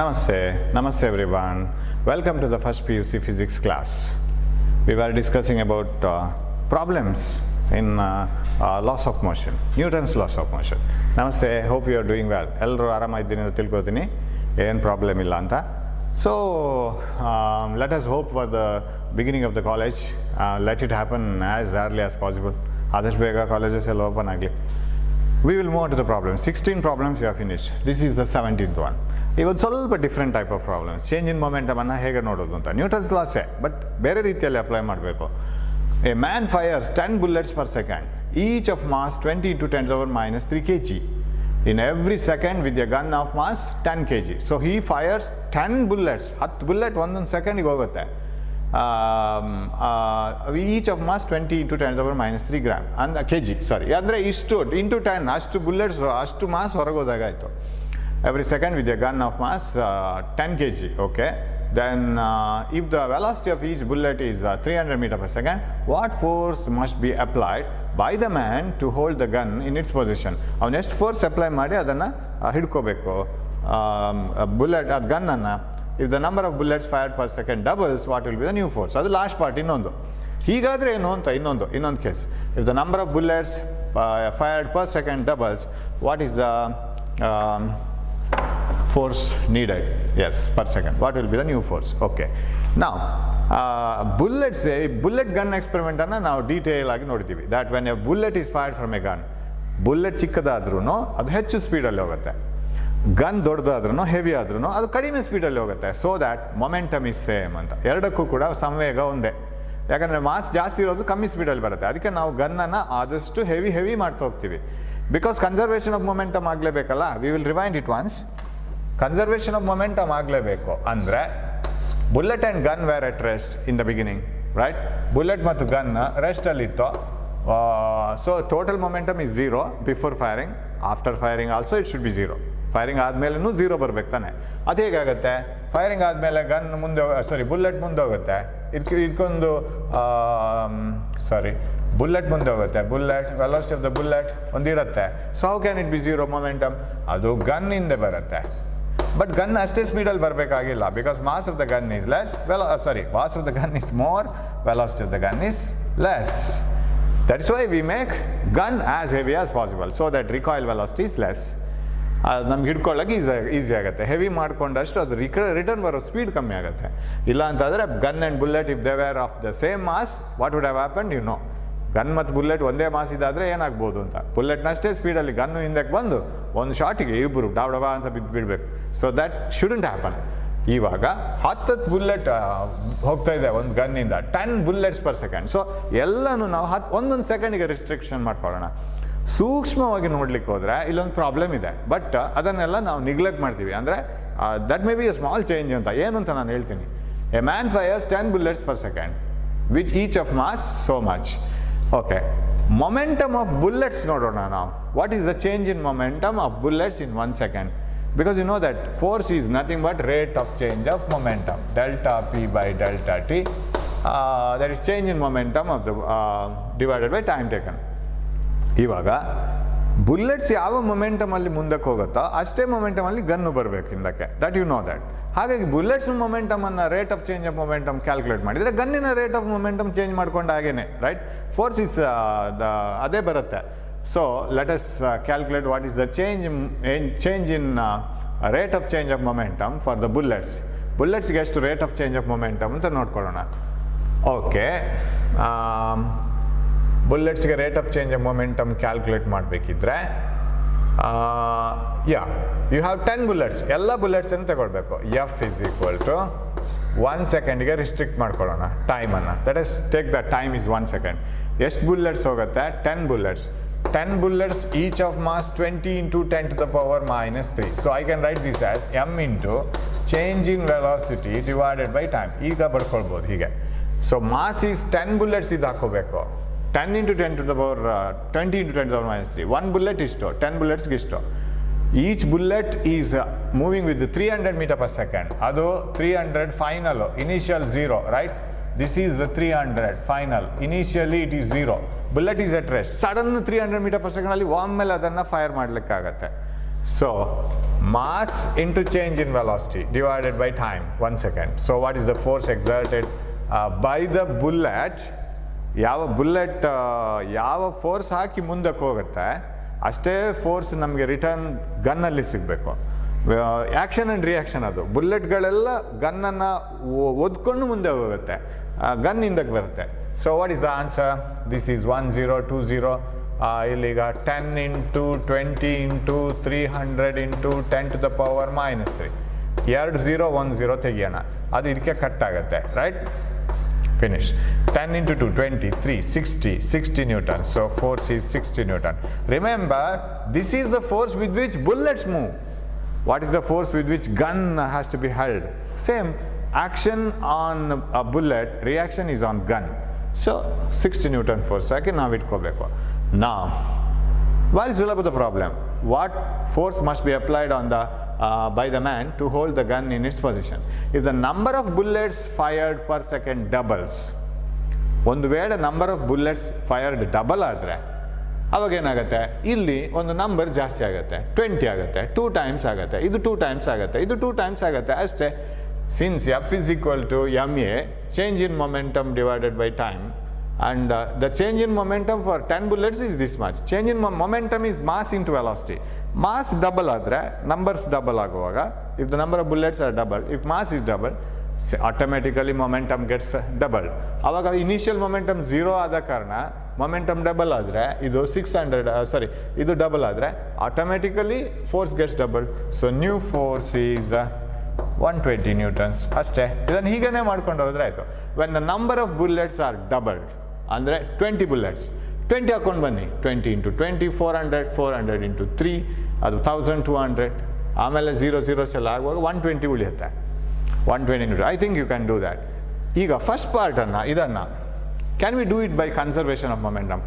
Namaste everyone. Welcome to the first PUC physics class. We were discussing about problems in laws of motion, Newton's laws of motion. Namaste, hope you are doing well. Ellaru ಆರಾಮಾಗಿದ್ದೀನಿ ಅಂತ ತಿಳ್ಕೊತೀನಿ, ಏನು problem ಇಲ್ಲ ಅಂತ. So let us hope for the beginning of the college. Let it happen as early as possible. ಆದಷ್ಟು ಬೇಗ colleges ಎಲ್ಲ open ಆಗಲಿ. We will move on to the problems. 16 problems we have finished. This is the 17th one. ಇವತ್ತು ಸ್ವಲ್ಪ different type of problems. Change in ಮೊಮೆಂಟಮನ್ನು ಹೇಗೆ ನೋಡೋದು ಅಂತ ನ್ಯೂಟನ್ಸ್ ಲಾಸೇ, ಬಟ್ ಬೇರೆ ರೀತಿಯಲ್ಲಿ ಅಪ್ಲೈ ಮಾಡಬೇಕು. A man fires 10 bullets per second, each of mass 20 into 10 to the power minus 3 kg in every second with a gun of mass 10 kg. So he fires 10 bullets. 10 bullet ಒಂದೊಂದು ಸೆಕೆಂಡಿಗೆ ಹೋಗುತ್ತೆ. Each of mass 20 into 10 to the power minus 3 gram ಅಂದ kg, sorry, ಅಂದರೆ ಇಷ್ಟು into 10 ಅಷ್ಟು bullets ಅಷ್ಟು mass ಹೊರಗೋದಾಗಾಯಿತು. Every second with a gun of mass 10 kg, okay. Then if the velocity of each bullet is 300 meter per second, what force must be applied by the man to hold the gun in its position? ಅವನು ಎಷ್ಟು force apply ಮಾಡಿ ಅದನ್ನು ಹಿಡ್ಕೋಬೇಕು bullet ಅದು ಗನ್ನನ್ನು. if the number of bullets fired per second doubles, what will be the new force? ಅದು last part. ಇನ್ನೊಂದು ಹೀಗಾದರೆ ಏನು ಅಂತ ಇನ್ನೊಂದು case. if the number of bullets fired per second doubles, what is the force needed? Yes, per second. What will be the new force? Okay. Now bullets, bullet gun experiment ಅನ್ನು ನಾವು detail ಆಗಿ ನೋಡ್ತೀವಿ. that when a bullet is fired from a gun, bullet ಚಿಕ್ಕದಾದ್ರೂ ಅದು ಹೆಚ್ಚು ಸ್ಪೀಡಲ್ಲಿ ಹೋಗುತ್ತೆ, gun ದೊಡ್ಡದಾದ್ರೂ heavy ಆದ್ರೂ ಅದು ಕಡಿಮೆ ಸ್ಪೀಡಲ್ಲಿ ಹೋಗುತ್ತೆ. So that momentum is same ಅಂತ. ಎರಡಕ್ಕೂ ಕೂಡ ಸಂವೇಗ ಒಂದೇ, ಯಾಕಂದರೆ ಮಾಸ್ ಜಾಸ್ತಿ ಇರೋದು ಕಮ್ಮಿ ಸ್ಪೀಡಲ್ಲಿ ಬರುತ್ತೆ. ಅದಕ್ಕೆ ನಾವು ಗನ್ನನ್ನು ಆದಷ್ಟು ಹೆವಿ ಮಾಡ್ತಾ ಹೋಗ್ತೀವಿ. ಬಿಕಾಸ್ ಕನ್ಸರ್ವೇಷನ್ ಆಫ್ ಮೊಮೆಂಟಮ್ ಆಗಲೇಬೇಕಲ್ಲ. We will rewind it once. Conservation of momentum ಆಗಲೇಬೇಕು ಅಂದರೆ bullet and gun were at rest in the beginning, right? Bullet ಮತ್ತು ಗನ್ ರೆಸ್ಟಲ್ಲಿತ್ತು. So total momentum is 0 before firing. After firing also it should be 0. Firing ಆದಮೇಲೂ 0 ಬರಬೇಕು ತಾನೆ. ಅದು ಹೇಗಾಗುತ್ತೆ? Firing ಆದಮೇಲೆ ಗನ್ ಮುಂದೆ, ಬುಲೆಟ್ ಮುಂದೆ ಹೋಗುತ್ತೆ. ಇದಕ್ಕೊಂದು ಬುಲೆಟ್ ಮುಂದೆ ಹೋಗುತ್ತೆ. Bullet velocity of the bullet ಒಂದಿರುತ್ತೆ. So how can it be 0 momentum? ಅದು ಗನ್ ಹಿಂದೆ ಬರುತ್ತೆ. ಬಟ್ ಗನ್ ಅಷ್ಟೇ ಸ್ಪೀಡಲ್ಲಿ ಬರಬೇಕಾಗಿಲ್ಲ, because mass of the gun is less, mass of the gun is more, velocity of the gun is less. That's why we make gun as heavy as possible, so that recoil velocity is less. ಅದು ನಮ್ಗೆ ಹಿಡ್ಕೊಳ್ಳೋಕೆ easy ಆಗುತ್ತೆ. Heavy ಮಾಡ್ಕೊಂಡಷ್ಟು ಅದು return ಬರೋ speed ಕಮ್ಮಿ ಆಗುತ್ತೆ. ಇಲ್ಲ ಅಂತಂದರೆ gun and bullet if they were of the same mass, what would have happened? You know, gun ಮತ್ತು ಬುಲೆಟ್ ಒಂದೇ ಮಾಸ್ ಇದಾದರೆ ಏನಾಗ್ಬೋದು ಅಂತ. ಬುಲೆಟ್ನಷ್ಟೇ ಸ್ಪೀಡಲ್ಲಿ ಗನ್ನು ಹಿಂದಕ್ಕೆ ಬಂದು ಒಂದು ಶಾಟಿಗೆ ಇಬ್ಬರು ಡಾಬಾ ಅಂತ ಬಿಡಬೇಕು. So that shouldn't happen. ಇವಾಗ 10 ಬುಲೆಟ್ ಹೋಗ್ತಾ ಇದೆ ಒಂದು ಗನ್ನಿಂದ, 10 bullets per second. ಸೊ ಎಲ್ಲನೂ ನಾವು ಒಂದೊಂದು ಸೆಕೆಂಡಿಗೆ ರಿಸ್ಟ್ರಿಕ್ಷನ್ ಮಾಡ್ಕೊಳ್ಳೋಣ. ಸೂಕ್ಷ್ಮವಾಗಿ ನೋಡ್ಲಿಕ್ಕೆ ಹೋದರೆ ಇಲ್ಲೊಂದು ಪ್ರಾಬ್ಲಮ್ ಇದೆ, ಬಟ್ ಅದನ್ನೆಲ್ಲ ನಾವು ನಿಗ್ಲೆಕ್ಟ್ ಮಾಡ್ತೀವಿ. ಅಂದರೆ that may be a small change ಅಂತ. ಏನು ಅಂತ ನಾನು ಹೇಳ್ತೀನಿ. A man fires 10 bullets per second which each of mass so much. Okay, momentum of bullets ನೋಡೋಣ ನಾವು. What is the change in momentum of bullets in 1 second? Because you know that force is nothing but rate of change of momentum, delta p by delta t. That is change in momentum of the divided by time taken. ಇವಾಗ bullets ಯಾವ ಮೊಮೆಂಟಮಲ್ಲಿ ಮುಂದಕ್ಕೆ ಹೋಗುತ್ತೋ ಅಷ್ಟೇ ಮೊಮೆಂಟಮಲ್ಲಿ gun ಬರಬೇಕು ಹಿಂದಕ್ಕೆ. That you know that. ಹಾಗಾಗಿ ಬುಲೆಟ್ಸ್ ಮೊಮೆಂಟಮನ್ನು rate of change of momentum calculate ಮಾಡಿದರೆ ಗನ್ನಿನ ರೇಟ್ ಆಫ್ ಮೊಮೆಂಟಮ್ ಚೇಂಜ್ ಮಾಡ್ಕೊಂಡು ಹಾಗೇನೆ, ರೈಟ್? ಫೋರ್ಸ್ ಇಸ್ ಅದೇ ಬರುತ್ತೆ. So let us calculate what is the change in rate of change of momentum for the bullets. Bullets ಗೆ ಎಷ್ಟು rate of change of momentum ಅಂತ ನೋಡ್ಕೊಳ್ಳೋಣ. ಓಕೆ, ಬುಲೆಟ್ಸ್ಗೆ rate of change of momentum calculate ಮಾಡಬೇಕಿದ್ರೆ you have 10 bullets. ಎಲ್ಲ ಬುಲೆಟ್ಸನ್ನು ತಗೊಳ್ಬೇಕು. F is equal to 1 ಸೆಕೆಂಡ್ಗೆ ರಿಸ್ಟ್ರಿಕ್ಟ್ ಮಾಡ್ಕೊಳ್ಳೋಣ ಟೈಮನ್ನು. That is take the time is 1 second. ಎಷ್ಟು ಬುಲೆಟ್ಸ್ ಹೋಗುತ್ತೆ? 10 bullets. 10 bullets each of mass 20 into 10 to the power minus 3. So I can write this as m into change in velocity divided by time. ಈಗ ಬರ್ಕೊಳ್ಬೋದು ಹೀಗೆ. So mass is 10 bullets ಇದು ಹಾಕೋಬೇಕು. 10 into 10 to the power 20 into 10 to the power minus 3. 1 bullet ಇಷ್ಟು, 10 bulletsಗೆ ಇಷ್ಟು. Each bullet is moving with 300 meter per second. ಅದು 300 final, initial 0, right? This is the 300 final. Initially it is 0. Bullet is at rest. Sudden 300 meter per second ಅಲ್ಲಿ ಒಮ್ಮೆಲೆ ಅದನ್ನು fire ಮಾಡಲಿಕ್ಕಾಗತ್ತೆ. So mass into change in velocity divided by time, 1 second. So what is the force exerted by the bullet? ಯಾವ bullet ಯಾವ force ಹಾಕಿ ಮುಂದಕ್ಕೆ ಹೋಗುತ್ತೆ ಅಷ್ಟೇ force ನಮಗೆ return ಗನ್ನಲ್ಲಿ ಸಿಗಬೇಕು. ಆ್ಯಕ್ಷನ್ ಆ್ಯಂಡ್ ರಿಯಾಕ್ಷನ್ ಅದು. ಬುಲೆಟ್ಗಳೆಲ್ಲ ಗನ್ನನ್ನು ಒದ್ಕೊಂಡು ಮುಂದೆ ಹೋಗುತ್ತೆ, ಗನ್ ಹಿಂದಕ್ಕೆ ಬರುತ್ತೆ. So what is the answer? This is 1 0 2 0. ಇಲ್ಲಿಗ 10 into 20 into 300 into 10 to the power -3. 2 0 1 0 ತೆಗಿಯೋಣ, ಅದು ಇದಕ್ಕೆ ಕಟ್ ಆಗುತ್ತೆ, right? Finish. 10 into 2 20 3 60 newtons. So force is 60 newton. Remember, this is the force with which bullets move. What is the force with which gun has to be held? Same. Action on a bullet, reaction is on gun. So 60 newton force. Now it kobeko. Now what is the problem? What force must be applied on the by the man to hold the gun in its position? If the number of bullets fired per second doubles, ಒಂದು ವೇಳೆ number of bullets fired double ಆದರೆ ಅವಾಗ ಏನಾಗುತ್ತೆ? ಇಲ್ಲಿ ಒಂದು number ಜಾಸ್ತಿ ಆಗುತ್ತೆ, 20 ಆಗುತ್ತೆ, 2 times ಆಗುತ್ತೆ, ಇದು 2 times ಆಗುತ್ತೆ, ಇದು 2 times ಆಗುತ್ತೆ, ಅಷ್ಟೇ. Since F is equal to ma, change in momentum divided by time, and the change in momentum for 10 bullets is this much. Change in momentum is mass into velocity. Mass double ಆದರೆ numbers double ಆಗುವಾಗ, if the number of bullets are double, if mass is double, automatically momentum gets doubled. ಆವಾಗ initial momentum 0 ಆದ ಕಾರಣ momentum double ಆದರೆ ಇದು 600 ಇದು double ಆದರೆ automatically force gets double. So new force is 120 newtons. ಅಷ್ಟೇ. ಇದನ್ನು ಹೀಗೇ ಮಾಡ್ಕೊಂಡು ಹೋದ್ರೆ ಆಯಿತು. When the number of bullets are doubled ಅಂದರೆ 20 bullets, 20 ಹಾಕೊಂಡು ಬನ್ನಿ, 20 into 20 400, 400 into 3 ಅದು 1200, ಆಮೇಲೆ 0 zeros ಎಲ್ಲ ಆಗುವಾಗ 120 ಉಳಿಯುತ್ತೆ. 120 newton. I think you can do that. ಈಗ ಫಸ್ಟ್ ಪಾರ್ಟನ್ನು ಇದನ್ನು can we do it by conservation of momentum?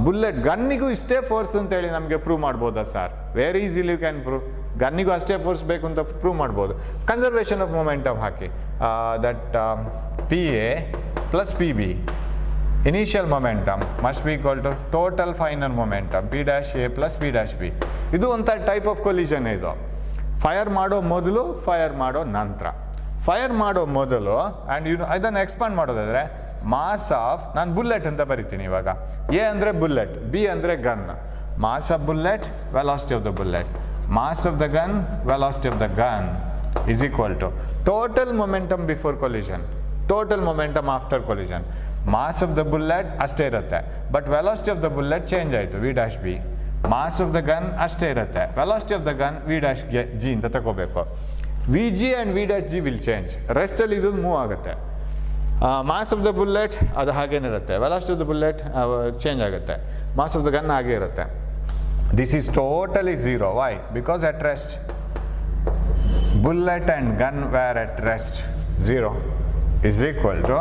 Bullet ಗನ್ನಿಗೂ ಇಷ್ಟೇ ಫೋರ್ಸ್ ಅಂತೇಳಿ ನಮಗೆ ಪ್ರೂವ್ ಮಾಡ್ಬೋದಾ sir? Very easily you can prove. ಗನ್ನಿಗೂ ಅಷ್ಟೇ ಫೋರ್ಸ್ ಬೇಕು ಅಂತ ಪ್ರೂವ್ ಮಾಡ್ಬೋದು. ಕನ್ಸರ್ವೇಷನ್ ಆಫ್ ಮೊಮೆಂಟಮ್ ಹಾಕಿ, that P A plus P B initial momentum must be equal to total final momentum p dash a plus p dash b. ಇದು ಒಂದು type of collision. ಇದು fire ಮಾಡೋ ಮೊದಲು, fire ಮಾಡೋ ನಂತರ. Fire ಮಾಡೋ ಮೊದಲು ಆ್ಯಂಡ್ ಇದನ್ನು ಎಕ್ಸ್ಪಾಂಡ್ ಮಾಡೋದಾದರೆ ಮಾಸ್ ಆಫ್, ನಾನು ಬುಲೆಟ್ ಅಂತ ಬರಿತೀನಿ ಇವಾಗ. ಎ ಅಂದರೆ ಬುಲೆಟ್, ಬಿ ಅಂದರೆ gun. Mass of bullet, velocity of the bullet. Mass of the gun, velocity of the gun is equal to total momentum before collision, total momentum after collision. Mass of the bullet ಅಷ್ಟೇ ಇರುತ್ತೆ, but velocity of the bullet change ಆಯಿತು, V dash B. Mass of the gun ಅಷ್ಟೇ ಇರುತ್ತೆ, velocity of the gun V dash G ಅಂತ ತಗೋಬೇಕು. V G and V dash G will change, ರೆಸ್ಟಲ್ಲಿ ಇದು move ಆಗುತ್ತೆ. ಮಾಸ್ ಆಫ್ ದ ಬುಲೆಟ್ ಅದು ಹಾಗೇನಿರುತ್ತೆ, velocity of the bullet change ಆಗುತ್ತೆ, ಮಾಸ್ ಆಫ್ ದ ಗನ್ ಹಾಗೇ ಇರುತ್ತೆ. This is totally zero. Y? Because at rest bullet and gun were at rest. 0 is equal to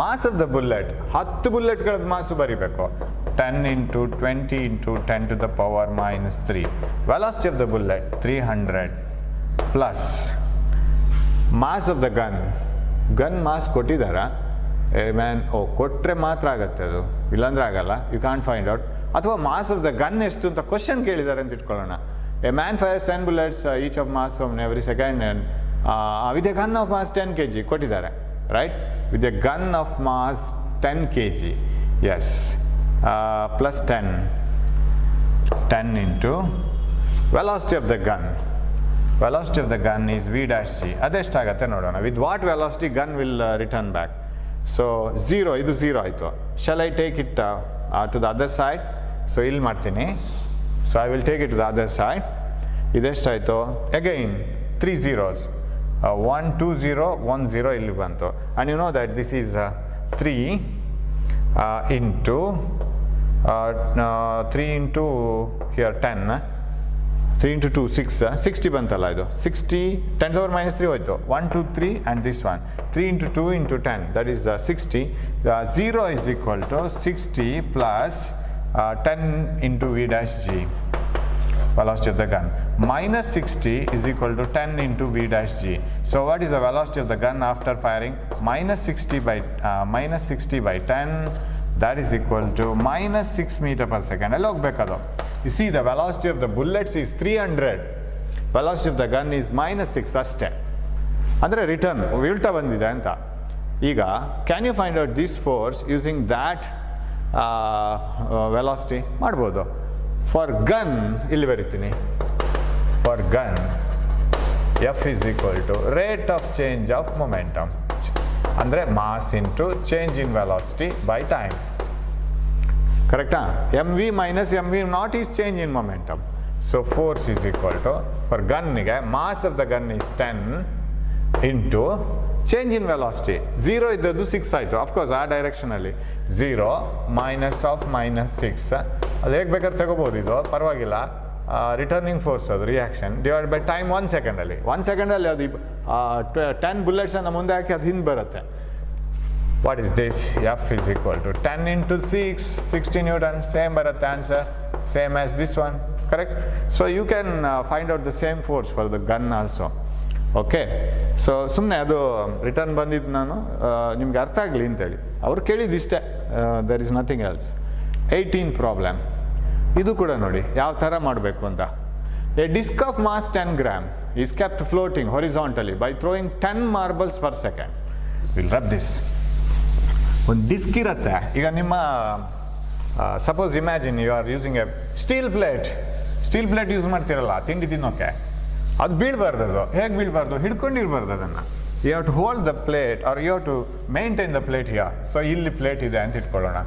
mass of the bullet. 10 ಬುಲೆಟ್ಗಳದ್ದು ಮಾಸು ಬರಿಬೇಕು, 10 into 20 into 10 to the power -3. velocity of the bullet 300 plus mass of the gun. Gun mass ಕೊಟ್ಟಿದ್ದಾರಾ? ಮ್ಯಾನ್ ಕೊಟ್ಟರೆ ಮಾತ್ರ ಆಗುತ್ತೆ ಅದು, ಇಲ್ಲಾಂದ್ರೆ ಆಗಲ್ಲ. You can't find out. ಅಥವಾ ಮಾಸ್ ಆಫ್ ದ ಗನ್ ಎಷ್ಟು ಅಂತ ಕ್ವಶನ್ ಕೇಳಿದ್ದಾರೆ ಅಂತ ಇಟ್ಕೊಳ್ಳೋಣ. A man fires 10 bullets, each of mass from every second, and with a gun of mass 10 kg ಕೊಟ್ಟಿದ್ದಾರೆ, right? With a gun of mass 10 kg, yes, plus 10 into velocity of the gun. Velocity of the gun is v dash g. ಅದೆಷ್ಟಾಗತ್ತೆ ನೋಡೋಣ. With what velocity gun will return back? So 0, ಇದು 0 ಆಯಿತು. Shall I take it to the other side? So ಇಲ್ಲಿ ಮಾಡ್ತೀನಿ. So I will take it to the other side. ಇದೆಷ್ಟಾಯಿತು? Again 3 zeros. 1 2 0 1 0 ಇಲ್ಲಿ ಬಂತು. And you know that this is 3 into 3 into here 10. 3 into 2 6, 60 ಬಂತಲ್ಲ ಇದು. 60 10 to the power -3 ಹೋಯಿತು. 1 2 3 and this one 3 into 2 into 10, that is 60. 0 is equal to 60 plus 10 into v dash g, velocity of the gun, minus 60 is equal to 10 into v dash g. So what is the velocity of the gun after firing? Minus 60 by 10 that is equal to minus 6 meter per second. ಅಲ್ಲಿ ಹೋಗ್ಬೇಕದು. You see the velocity of the bullets is 300. Velocity of the gun is minus 6 ಅಷ್ಟೇ. ಅಂದರೆ return ಉಲ್ಟಾ ಬಂದಿದೆ ಅಂತ. ಈಗ can you find out this force using that velocity ಮಾಡ್ಬೋದು. For gun ಇಲ್ಲಿ ಬರಿತೀನಿ. For gun F is equal to rate of change of momentum, ಅಂದರೆ mass into change in velocity by time. ಕರೆಕ್ಟಾ? M V minus M V not is change in momentum. So force is equal to for ಗನ್ನಿಗೆ mass of the gun is 10 into change in velocity. 0 ಇದ್ದದ್ದು 6 ಆಯಿತು. Of course ಆ ಡೈರೆಕ್ಷನಲ್ಲಿ 0 minus of minus 6 ಅದು ಹೇಗೆ ಬೇಕಾದ್ರೆ ತಗೋಬೋದು, ಇದು ಪರವಾಗಿಲ್ಲ. ರಿಟರ್ನಿಂಗ್ ಫೋರ್ಸ್ ಅದು ರಿಯಾಕ್ಷನ್ ಡಿವೈಡ್ ಬೈ ಟೈಮ್ 1 ಸೆಕೆಂಡಲ್ಲಿ. 1 ಸೆಕೆಂಡಲ್ಲಿ ಅದು 10 ಬುಲೆಟ್ಸನ್ನು ಮುಂದೆ ಹಾಕಿ ಅದು ಹಿಂದೆ ಬರುತ್ತೆ. What is this? F is equal to 10 into 6 60 newton. Same ಬರುತ್ತೆ answer, same as this one. Correct? So you can find out the same force for the gun also. Okay, so ಸುಮ್ಮನೆ ಅದು ರಿಟರ್ನ್ ಬಂದಿದ್ದು ನಾನು ನಿಮ್ಗೆ ಅರ್ಥ ಆಗಲಿ ಅಂತೇಳಿ ಅವ್ರು ಕೇಳಿದ್ದು ಇಷ್ಟೇ. There is nothing else. 18 problem. ಇದು ಕೂಡ ನೋಡಿ ಯಾವ ಥರ ಮಾಡಬೇಕು ಅಂತ. A disc of mass 10 gram is kept floating horizontally by throwing 10 marbles per second. Will rub this. ಒಂದು ಡಿಸ್ಕ್ ಇರುತ್ತೆ. ಈಗ ನಿಮ್ಮ suppose imagine you are using a steel plate use ಮಾಡ್ತಿರಲ್ಲ ತಿಂಡಿ ತಿನ್ನೋಕ್ಕೆ. ಅದು ಬೀಳಬಾರ್ದು. ಅದು ಹೇಗೆ ಬೀಳಬಾರ್ದು? ಹಿಡ್ಕೊಂಡಿರ್ಬಾರ್ದು ಅದನ್ನು. You have to hold the plate or you have to maintain the plate here. So ಇಲ್ಲಿ ಪ್ಲೇಟ್ ಇದೆ ಅಂತ ಇಟ್ಕೊಳ್ಳೋಣ.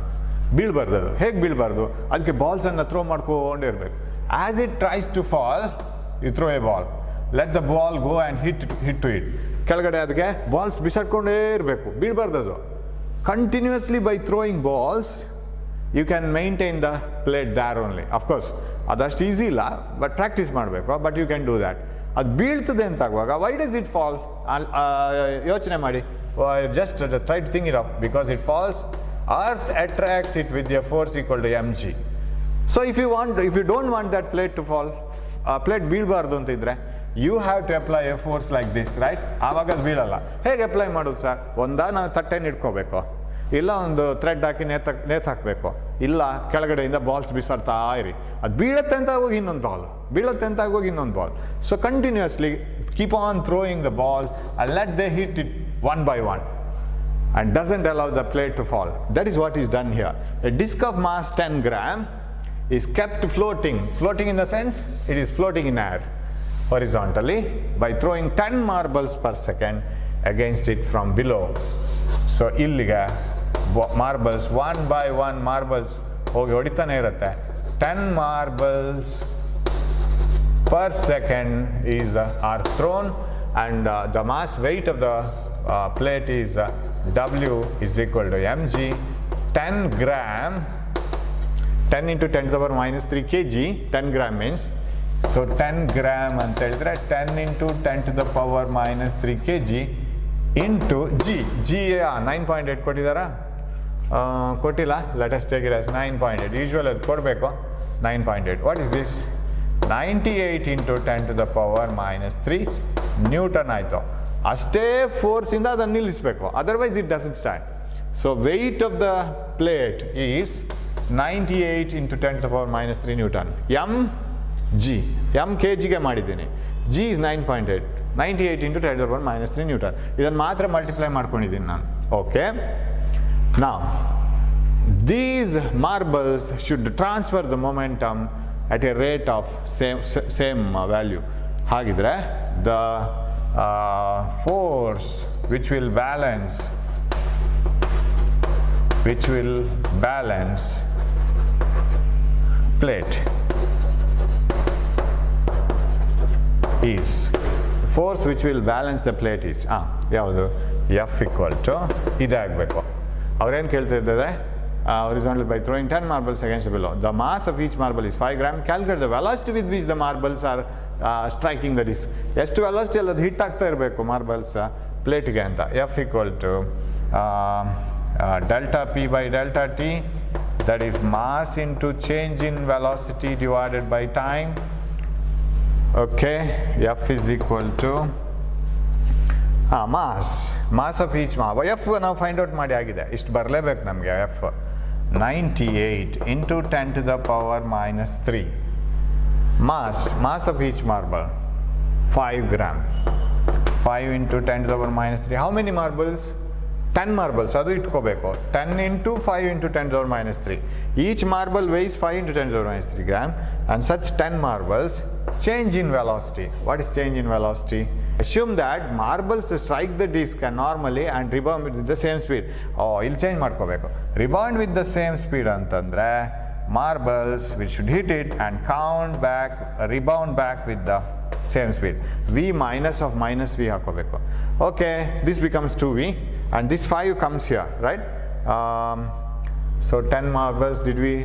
ಬೀಳಬಾರ್ದು ಅದು. ಹೇಗೆ ಬೀಳಬಾರ್ದು? ಅದಕ್ಕೆ ಬಾಲ್ಸನ್ನು ಥ್ರೋ ಮಾಡ್ಕೊಂಡಿರ್ಬೇಕು. As it tries to fall you throw a ball. Let the ball go and hit to it. ಕೆಳಗಡೆ ಅದಕ್ಕೆ ಬಾಲ್ಸ್ ಬಿಸಾಡ್ಕೊಂಡೇ ಇರಬೇಕು, ಬೀಳಬಾರ್ದು ಅದು. Continuously by throwing balls you can maintain the plate there only. Of course ಅದಷ್ಟು easy ಇಲ್ಲ, but practice ಮಾಡಬೇಕು. But you can do that. ಅದು ಬೀಳ್ತದೆ ಅಂತ ಆಗುವಾಗ ವೈ ಡಸ್ ಇಟ್ ಫಾಲ್? ಯೋಚನೆ ಮಾಡಿ. Just try to think it up. Because it falls, earth attracts it with a force equal to mg. So if you don't want that plate to fall, plate ಬೀಳಬಾರ್ದು ಅಂತಿದ್ರೆ you have to apply a force like this, right? ಆವಾಗ ಅದು ಬೀಳಲ್ಲ. ಹೇಗೆ apply ಮಾಡೋದು sir? ನಾವು ತಟ್ಟೆನ ಇಟ್ಕೋಬೇಕು, ಇಲ್ಲ ಒಂದು ಥ್ರೆಡ್ ಹಾಕಿ ನೇತು ಹಾಕಬೇಕು, ಇಲ್ಲ ಕೆಳಗಡೆಯಿಂದ ಬಾಲ್ಸ್ ಬಿಸಾಡ್ತಾ ಇರಿ. ಅದು ಬೀಳುತ್ತೆ ಅಂತ ಹೋಗಿ ಇನ್ನೊಂದು ಬಾಲ್, ಬೀಳುತ್ತೆ ಅಂತ ಹೋಗಿ ಇನ್ನೊಂದು ball. So continuously keep on throwing the ball and let they hit it one by one and doesn't allow the plate to fall. That is what is done here. A disc of mass 10 gram is kept floating in the sense it is floating in air horizontally by throwing 10 marbles per second against it from below. So illiga marbles one by one marbles ಹೋಗಿ ಹೊಡಿತಾನೆ ಇರುತ್ತೆ. 10 marbles per second are thrown, and the mass weight of the plate is W is equal to mg. 10 gram, 10 into 10 to the power minus 3 kg, 10 gram means, so 10 gram ಅಂತ ಹೇಳಿದ್ರೆ 10 into 10 to the power minus 3 kg into g 9.8 ಕೊಟ್ಟಿದ್ದಾರಾ? ಕೊಟ್ಟಿಲ್ಲ. Let us take it as 9.8. Usually ಅದು ಕೊಡಬೇಕು 9.8. What is this? 98 into 10 to the power minus 3 newton ಆಯಿತು. ಅಷ್ಟೇ ಫೋರ್ಸಿಂದ ಅದನ್ನು ನಿಲ್ಲಿಸಬೇಕು, otherwise it doesn't stand. So weight of the plate is 98 into 10 to the power minus 3 newton. M K ಜಿಗೆ ಮಾಡಿದ್ದೀನಿ. G is 9.8. 98 into 10 to the power minus 3 newton. ಇದನ್ನು ಮಾತ್ರ multiply ಮಾಡ್ಕೊಂಡಿದ್ದೀನಿ ನಾನು. Okay, now these marbles should transfer the momentum at a rate of same value. ಹಾಗಿದ್ರೆ the force which will balance plate is ಯಾವುದು? F equal to ಇದಾಗಬೇಕು. ಅವ್ರೇನು ಕೇಳ್ತಾ ಇದ್ದಾರೆ? horizontal by throwing 10 marbles against the below. The mass of each marble is 5 gram. Calculate the velocity with which the marbles are striking the disc. ಎಷ್ಟು velocity ಅಲ್ಲಿ ಅದು hit ಆಗ್ತಾ ಇರಬೇಕು marbles ಪ್ಲೇಟ್ಗೆ ಅಂತ. F equal to delta P by delta T, that is mass into change in velocity divided by time. Okay, F is equal to mass of each F ನಾವು find out ಮಾಡಿ ಆಗಿದೆ. ಇಷ್ಟು ಬರಲೇಬೇಕು ನಮಗೆ F. 98 into 10 to the power minus 3. Mass of each marble 5 gram. 5 into 10 to the power minus 3. How many marbles? 10 marbles. ಅದು ಇಟ್ಕೋಬೇಕು. 10 into 5 into 10 to the power minus 3. Each marble weighs 5 into 10 to the power minus 3 gram, and such 10 marbles change in velocity. What is change in velocity? Assume that marbles strike the disc and normally and rebound with the same speed. ಇಲ್ಲಿ change ಮಾಡ್ಕೋಬೇಕು. Rebound with the same speed ಅಂತಂದ್ರೆ marbles which should hit it and rebound back with the same speed. V minus of minus V ಹಾಕೋಬೇಕು. Okay, this becomes 2V and this 5 comes here, right? So 10 marbles, did we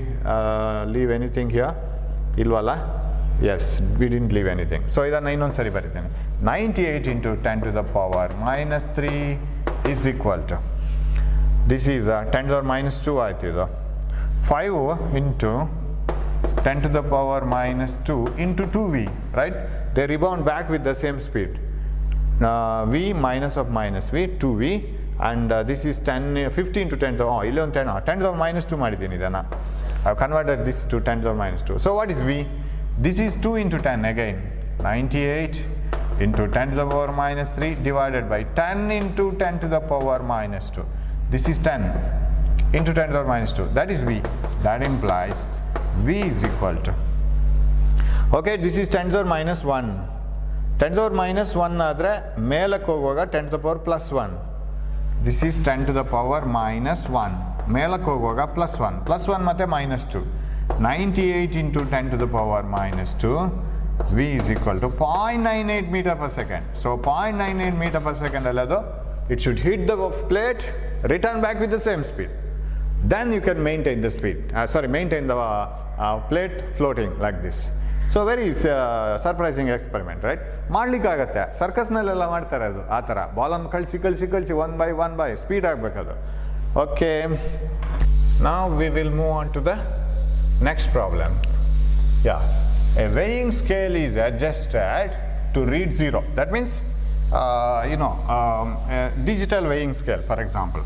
leave anything here? Ilwala? Yes, we didn't leave anything. So ಇದನ್ನು ಇನ್ನೊಂದು ಸರಿ ಬರೀತೇನೆ. 98 into 10 to the power minus 3 is equal to, this is 10 to the power minus 2 ಆಯ್ತು ಇದು. 5 into 10 to the power minus 2 into 2V, right? They rebound back with the same speed. V minus of minus V, 2V, and this is 15 to 10 to, ಇಲ್ಲಿ ಒಂದು 10 to the power minus 2 ಮಾಡಿದ್ದೀನಿ ಇದನ್ನು. I have converted this to 10 to the power minus 2. So what is V? This is 2 into 10 again. 98 into 10 to the power minus 3 divided by 10 into 10 to the power minus 2. This is 10 into 10 to the power minus 2. That is V. That implies V is equal to, okay, this is 10 to the power minus 1. 10 to the power minus 1 ಆದರೆ ಮೇಲಕ್ಕೆ ಹೋಗುವಾಗ 10 to the power plus 1. This is 10 to the power minus 1. ಮೇಲಕ್ಕೆ ಹೋಗುವಾಗ plus 1. Plus 1 ಮತ್ತೆ minus 2. 98 into 10 to the power minus 2. V is equal to 0.98 meter per second. So 0.98 meter per second allado, it should hit the plate, return back with the same speed. Then you can maintain the speed, maintain the plate floating like this. So very surprising experiment, right? ಮಾಡಲಿಕ್ಕಾಗತ್ತೆ. ಸರ್ಕಸ್ನಲ್ಲೆಲ್ಲ ಮಾಡ್ತಾರೆ ಅದು ಆ ಥರ. ಬಾಲನ್ನು ಕಳಿಸಿ one by speed ಆಗಬೇಕದು. Okay, now we will move on to the next problem. Yeah, a weighing scale is adjusted to read 0. That means a digital weighing scale, for example,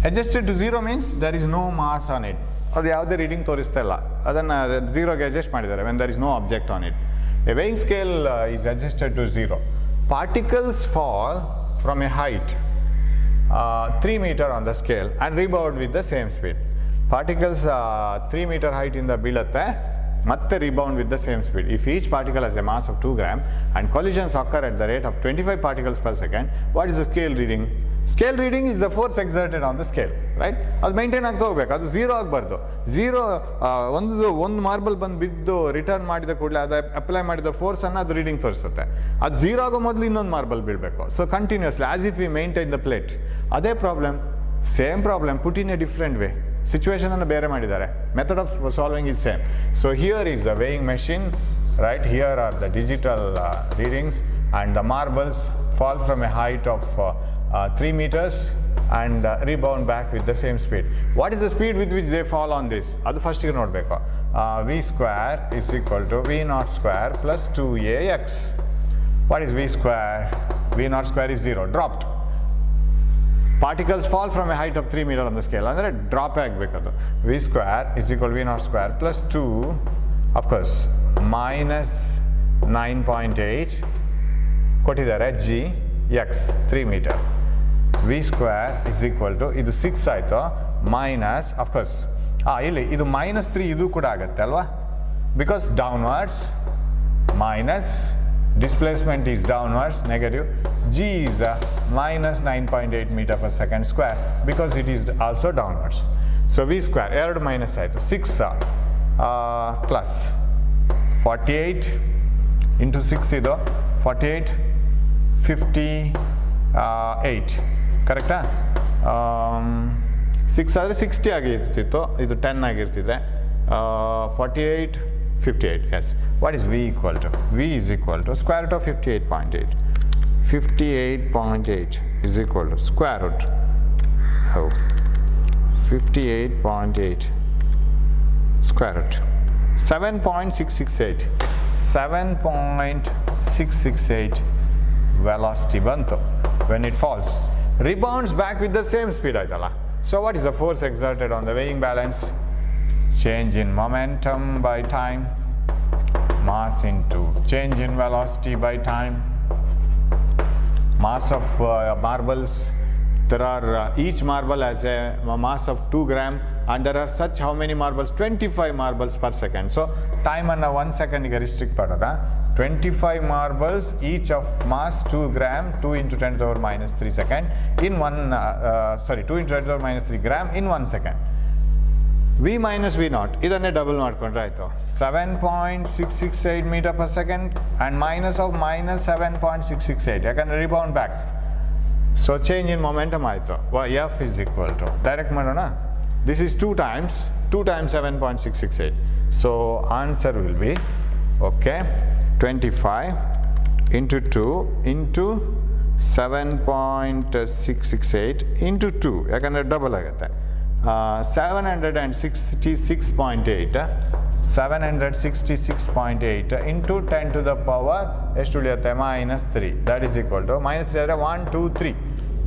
adjusted to 0 means there is no mass on it. ಅದು ಯಾವುದೇ reading ತೋರಿಸ್ತಾ ಇಲ್ಲ, ಅದನ್ನು 0ಗೆ adjust ಮಾಡಿದ್ದಾರೆ when there is no object on it. A weighing scale is adjusted to 0. Particles fall from a height 3 meter on the scale and rebound with the same speed. Particles 3 meter height ಇಂದ ಬೀಳುತ್ತೆ ಮತ್ತೆ rebound with the same speed. If each particle has a mass of 2 gram and collisions occur at the rate of 25 particles per second, what is the scale reading? Scale reading is the force exerted on the scale, right? ಅದು maintain ಆಗ್ತಾ ಹೋಗ್ಬೇಕು, ಅದು 0 ಆಗಬಾರ್ದು. 0 ಒಂದು marble ಬಂದು ಬಿದ್ದು return ಮಾಡಿದ ಕೂಡಲೇ ಅದು ಅಪ್ಲೈ ಮಾಡಿದ ಫೋರ್ಸನ್ನು ಅದು ರೀಡಿಂಗ್ ತೋರಿಸುತ್ತೆ. ಅದು 0 ಆಗೋ ಮೊದಲು ಇನ್ನೊಂದು ಮಾರ್ಬಲ್ ಬೀಳಬೇಕು. So continuously as if we maintain the plate. ಅದೇ problem, same problem put in a different way. Situation ಅನ್ನು ಬೇರೆ ಮಾಡಿದ್ದಾರೆ, method of solving is same. So here is the weighing machine, right? Here are the digital readings and the marbles fall from a height of 3 meters and rebound back with the same speed. What is the speed with which they fall on this? ಅದು ಫಸ್ಟಿಗೆ ನೋಡಬೇಕು. V square is equal to V naught square plus 2AX. What is V square? V naught square is 0, dropped. Particles fall from a height of 3 meter on the scale. ಅಂದರೆ drop ಆಗಬೇಕದು. V square is equal to V naught square plus 2, of course, minus 9.8 ಕೊಟ್ಟಿದ್ದಾರೆ G X 3 meter. V square is equal to, ಇದು 6 ಆಯಿತು, minus of course ಇಲ್ಲಿ ಇದು -3 ಇದು ಕೂಡ ಆಗುತ್ತೆ ಅಲ್ವಾ, because downwards minus displacement is downwards negative. G is minus 9.8 meter per second square because it is also downwards. So V square ಎರಡು minus ಆಯಿತು, 6 ಪ್ಲಸ್ 48 ಇಂಟು 6 ಇದು 48 58 ಕರೆಕ್ಟಾ? 6 ಆದರೆ 60 ಆಗಿರ್ತಿತ್ತು, ಇದು 10 ಆಗಿರ್ತಿದೆ. 48 58, yes. What is V equal to? V is equal to square root of 58.8. 58.8 is equal to square root of 58.8 square root 7.668. 7.668 velocity ಬಂತು when it falls. Rebounds back with the same speed ಆಯ್ತಲ್ಲ. So what is the force exerted on the weighing balance? Change in momentum by time, mass into change in velocity by time. Mass of marbles, there are each marble has a mass of 2 gram, and there are such how many marbles? 25 marbles per second. So time and 1 second ಗೆ restrict ಮಾಡೋದಾ? 25 marbles each of mass 2 gram, 2 into 10 to the power minus 3 second in 2 into 10 to the power minus 3 gram in 1 second. V minus V naught, ಇದನ್ನೇ double ಮಾಡ್ಕೊಂಡ್ರೆ ಆಯಿತು. 7.668 meter per second and minus of minus 7.668, ಯಾಕಂದರೆ rebound back. So change in momentum ಆಯಿತು. F is equal to, direct ಮಾಡೋಣ, this is 2 times 7.668. So answer will be, okay, 25 into 2 into 7.668 into 2, ಯಾಕಂದರೆ double ಆಗುತ್ತೆ. 766.8 into 10 to the power ಎಷ್ಟು ಉಳಿಯುತ್ತೆ? minus 3. That is equal to minus 3 1 2 3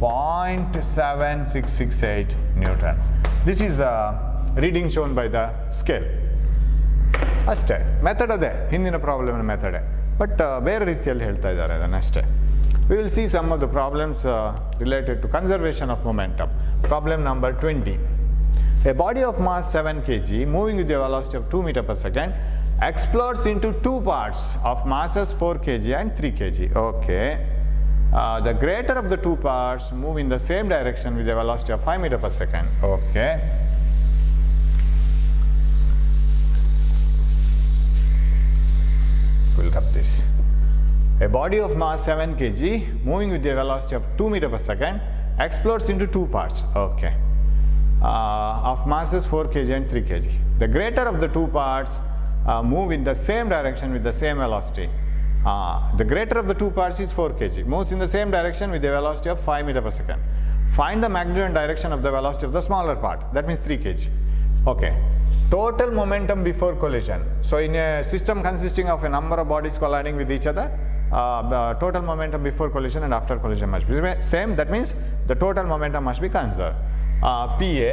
0.7668 Newton. This is the reading shown by the scale. ಅಷ್ಟೇ, method ಅದೇ, ಹಿಂದಿನ problem ಮೆಥಡೇ, but ಬೇರೆ ರೀತಿಯಲ್ಲಿ ಹೇಳ್ತಾ ಇದ್ದಾರೆ ಅದನ್ನು ಅಷ್ಟೇ. We will see some of the problems related to conservation of momentum. Problem number 20. A body of mass 7 kg moving with a velocity of 2 meter per second explodes into 2 parts of masses 4 kg and 3 kg. Okay. The greater of the 2 parts move in the same direction with a velocity of 5 meter per second. Okay. We'll rub this. A body of mass 7 kg moving with a velocity of 2 meter per second explodes into 2 parts. Okay. Of masses 4 kg and 3 kg. The greater of the 2 parts move in the same direction with the same velocity. The greater of the 2 parts is 4 kg, moves in the same direction with a velocity of 5 meter per second. Find the magnitude and direction of the velocity of the smaller part, that means 3 kg. Okay. Total momentum before collision. So in a system consisting of a number of bodies colliding with each other, the total momentum before collision and after collision must be same. That means the total momentum must be conserved. PA,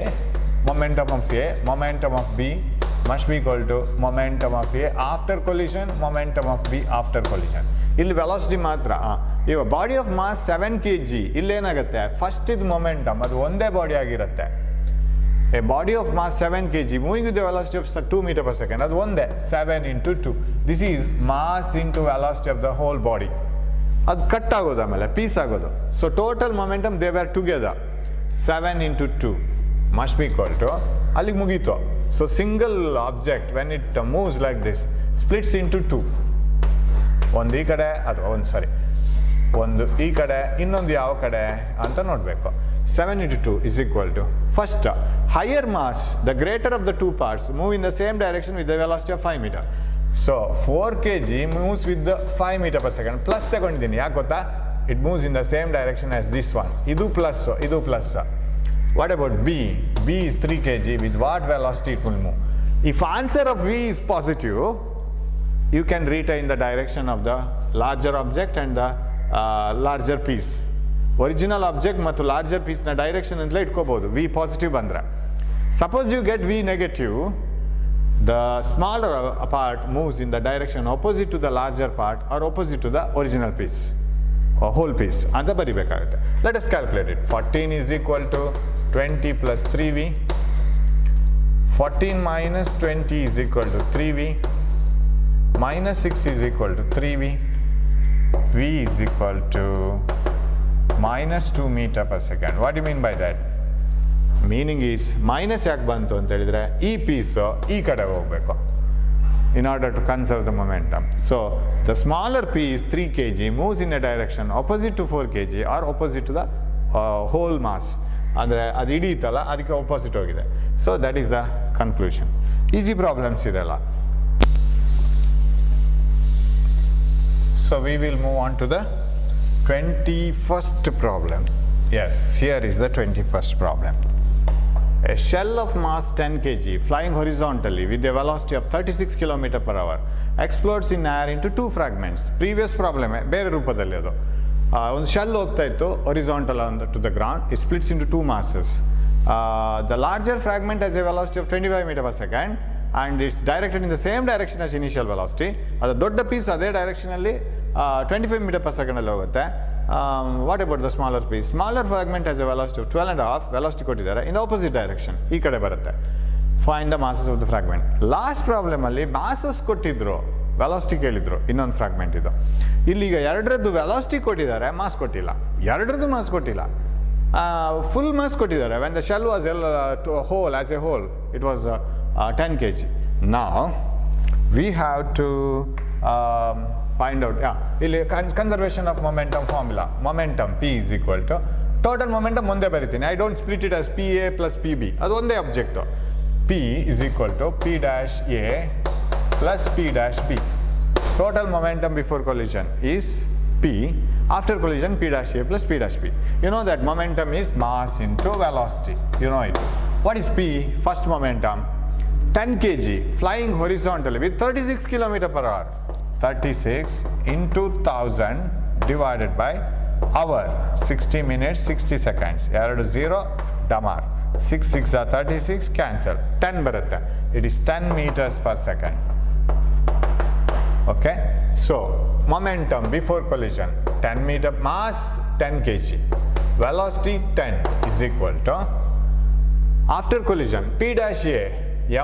momentum of A, momentum of B must be equal to momentum of A after collision, momentum of B after collision. ಇಲ್ಲಿ velocity ಮಾತ್ರ. ಇವಾಗ body of mass 7 kg, ಇಲ್ಲೇನಾಗುತ್ತೆ, first ಇದು momentum, ಅದು ಒಂದೇ body ಆಗಿರುತ್ತೆ. A body of mass 7 kg moving with the velocity of 2 meter per second, ಅದು ಒಂದೇ, 7 into 2. This is mass into velocity of the whole body. ಅದು ಕಟ್ ಆಗೋದು, ಆಮೇಲೆ ಪೀಸ್ ಆಗೋದು. So total momentum they were together 7 into 2 must be equal to, ಅಲ್ಲಿಗೆ ಮುಗೀತು. So single object when it moves like this splits into 2. ಒಂದು ಈ ಕಡೆ, ಅದು ಒಂದು ಈ ಕಡೆ, ಇನ್ನೊಂದು ಯಾವ ಕಡೆ ಅಂತ ನೋಡಬೇಕು. 7 into 2 is equal to, first, higher mass, the greater of the 2 parts move in the same direction with the velocity of 5 meter. So 4 kg moves with the 5 meter per second. Plus ತಗೊಂಡಿದ್ದೀನಿ, ಯಾಕೆ ಗೊತ್ತಾ? It moves in the same direction as this one. ಇದು plus, ಇದು plus. What about B? B is 3 kg. With what velocity it will move? If answer of V is positive, you can retain the direction of the larger object and the larger piece. Original object ಮತ್ತು larger ಪೀಸ್ನ direction ಅಂತಲೇ ಇಟ್ಕೋಬಹುದು, V positive ಬಂದರೆ. Suppose you get V negative, the smaller part moves in the direction opposite to the larger part or opposite to the original piece, whole piece ಅಂತ ಬರಿಬೇಕಾಗುತ್ತೆ. Let us calculate it. 14 is equal to 20 plus 3v. 14 minus 20 is equal to 3v. Minus 6 is equal to 3v. V is equal to minus 2 meter per second. What do you mean by that? Meaning is, minus ಯಾಕೆ ಬಂತು ಅಂತ ಹೇಳಿದ್ರೆ, ಈ piece ಈ ಕಡೆ ಹೋಗಬೇಕು in order to conserve the momentum. So the smaller piece 3 kg moves in a direction opposite to 4 kg or opposite to the whole mass. ಅಂದರೆ ಅದು ಹಿಡಿಯುತ್ತಲ್ಲ, ಅದಕ್ಕೆ opposite ಹೋಗಿದೆ. So that is the conclusion. Easy problems ಇದೆಲ್ಲ. So we will move on to the 21st problem. Yes, here is the 21st problem. A shell of mass 10 kg flying horizontally with a velocity of 36 km per hour explodes in air into 2 fragments. Previous problem ಬೇರೆ ರೂಪದಲ್ಲಿ ಅದು. ಒಂದು shell ಹೋಗ್ತಾ ಇತ್ತು horizontal to the ground, it splits into 2 masses. The larger fragment has a velocity of 25 meter per second and it's directed in the same direction as initial velocity. ಅದು ದೊಡ್ಡ piece ಅದೇ ಡೈರೆಕ್ಷನಲ್ಲಿ 25 meter per second ಅಲ್ಲಿ ಹೋಗುತ್ತೆ. What about the smaller piece? Smaller fragment has a velocity of 12.5, velocity ಕೊಟ್ಟಿದ್ದಾರೆ, in the opposite direction, ಈ ಕಡೆ ಬರುತ್ತೆ. Find the masses of the fragment. Last problem ಅಲ್ಲಿ masses ಕೊಟ್ಟಿದ್ರು, ವೆಲಾಸಿಟಿ ಕೇಳಿದ್ರು, ಇನ್ನೊಂದು ಫ್ರಾಗ್ಮೆಂಟ್ ಇದು. ಇಲ್ಲಿಗ ಎರಡರದ್ದು ವೆಲಾಸಿಟಿ ಕೊಟ್ಟಿದ್ದಾರೆ, ಮಾಸ್ ಕೊಟ್ಟಿಲ್ಲ. ಎರಡರದ್ದು ಮಾಸ್ ಕೊಟ್ಟಿಲ್ಲ, ಫುಲ್ ಮಾಸ್ ಕೊಟ್ಟಿದ್ದಾರೆ. When the shell was whole as a whole, it was 10 kg. Now we have to find out, ಇಲ್ಲಿ conservation of momentum formula. Momentum P is equal to total momentum ಮುಂದೆ ಬರಿತೀನಿ. I don't split it as PA plus PB, ಅದು ಒಂದೇ object. P is equal to P dash A plus P dash B. Total momentum before collision is P. After collision, P dash A plus P dash B. You know that momentum is mass into velocity. You know it. What is P? First momentum, 10 kg flying horizontally with 36 km per hour. 36 into 1000 divided by hour. 60 minutes, 60 seconds. 2 0 damar. 6 6 are 36, cancel. 10 ಬರುತ್ತೆ. It is 10 meters per second. Okay, so momentum before collision 10 meter, mass 10 kg, velocity 10 is equal to after collision P dash A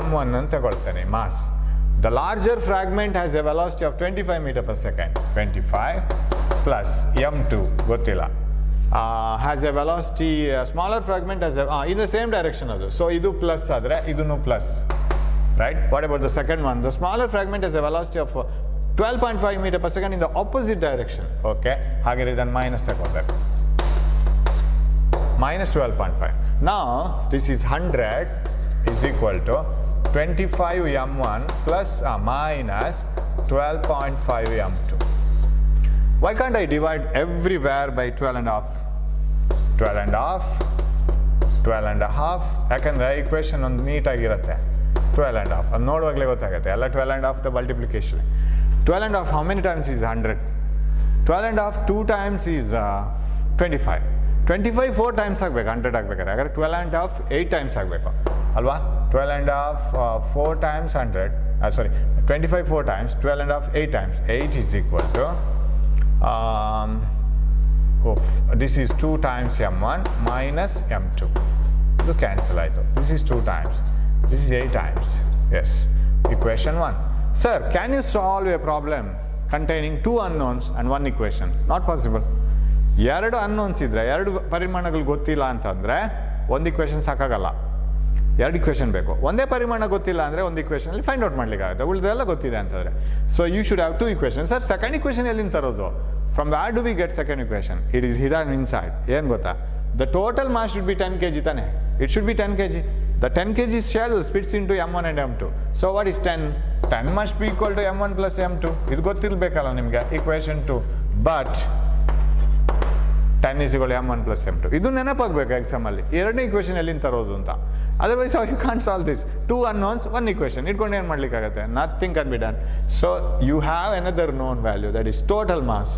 m1 ಅಂತ ತಗೊಳ್ತೇನೆ, mass. The larger fragment has a velocity of 25 meter per second, 25 plus m2 ಗೊತ್ತಿಲ್ಲ, has a velocity, smaller fragment has a in the same direction ಅದು, so ಇದು plus ಆದರೆ ಇದನ್ನು plus, right? What about the second one? The smaller fragment has a velocity of 12.5 meter per second in the opposite direction. Okay, ಹಾಗೆ ಇದನ್ನು minus ತಗೊಳ್ಬೇಕು, minus 12.5. Now this is 100 is equal to 25 m1 plus minus 12.5 m2. Why can't I divide everywhere by 12.5? 12.5, 12.5, ಯಾಕಂದರೆ equation ಒಂದು ನೀಟಾಗಿರುತ್ತೆ. 12.5 ಅದು ನೋಡುವಾಗಲೇ ಗೊತ್ತಾಗುತ್ತೆ, ಎಲ್ಲ 12.5 multiplication. 12.5 how many times is 100? 12.5 2 times is 25. 25 4 times ಆಗಬೇಕು 100 ಆಗಬೇಕಾದ್ರೆ, ಹಾಗಾದ್ರೆ 12.5 8 times ಆಗಬೇಕು ಅಲ್ವಾ? 12.5 4 times 100, sorry 25 4 times, 12.5 8 times. 8 is equal to this is 2 times m1 minus m2. ಇದು ಕ್ಯಾನ್ಸಲ್ ಆಯಿತು. This is 2 times, this is 8 times. Yes, equation 1. Sir, can you solve a problem containing 2 unknowns and 1 equation? Not possible. ಎರಡು unknowns ಇದ್ರೆ, ಎರಡು ಪರಿಮಾಣಗಳು ಗೊತ್ತಿಲ್ಲ ಅಂತಂದರೆ ಒಂದು equation ಸಾಕಾಗಲ್ಲ, ಎರಡು ಇಕ್ವೇಷನ್ ಬೇಕು. ಒಂದೇ ಪರಿಮಾಣ ಗೊತ್ತಿಲ್ಲ ಅಂದರೆ ಒಂದು ಇಕ್ವೇಷನಲ್ಲಿ ಫೈಂಡ್ ಔಟ್ ಮಾಡಲಿಕ್ಕಾಗುತ್ತೆ, ಉಳಿದೆಲ್ಲ ಗೊತ್ತಿದೆ ಅಂತಂದರೆ. So you should have 2 equations. Sir second equation ಎಲ್ಲಿಂದ ತರೋದು? From where do we get second equation? It is hidden inside. ಏನು ಗೊತ್ತಾ? The total mass should be 10 kg ತಾನೆ, it should be 10 kg. The 10 kg shell splits into m1 and m2. So what is 10? 10 must be equal to m1 plus m2. ಇದು ಗೊತ್ತಿರಬೇಕಲ್ಲ ನಿಮಗೆ, equation 2. But 10 is equal to m1 plus m2. ಇದು ನೆನಪಾಗಬೇಕು ಎಕ್ಸಾಮಲ್ಲಿ, ಎರಡನೇ equation ಎಲ್ಲಿಂದ ತರೋದು ಅಂತ. Otherwise you can't solve this. 2 unknowns, 1 equation ಇಟ್ಕೊಂಡು ಏನು ಮಾಡಲಿಕ್ಕಾಗತ್ತೆ? Nothing can be done. So you have another known value, that is total mass.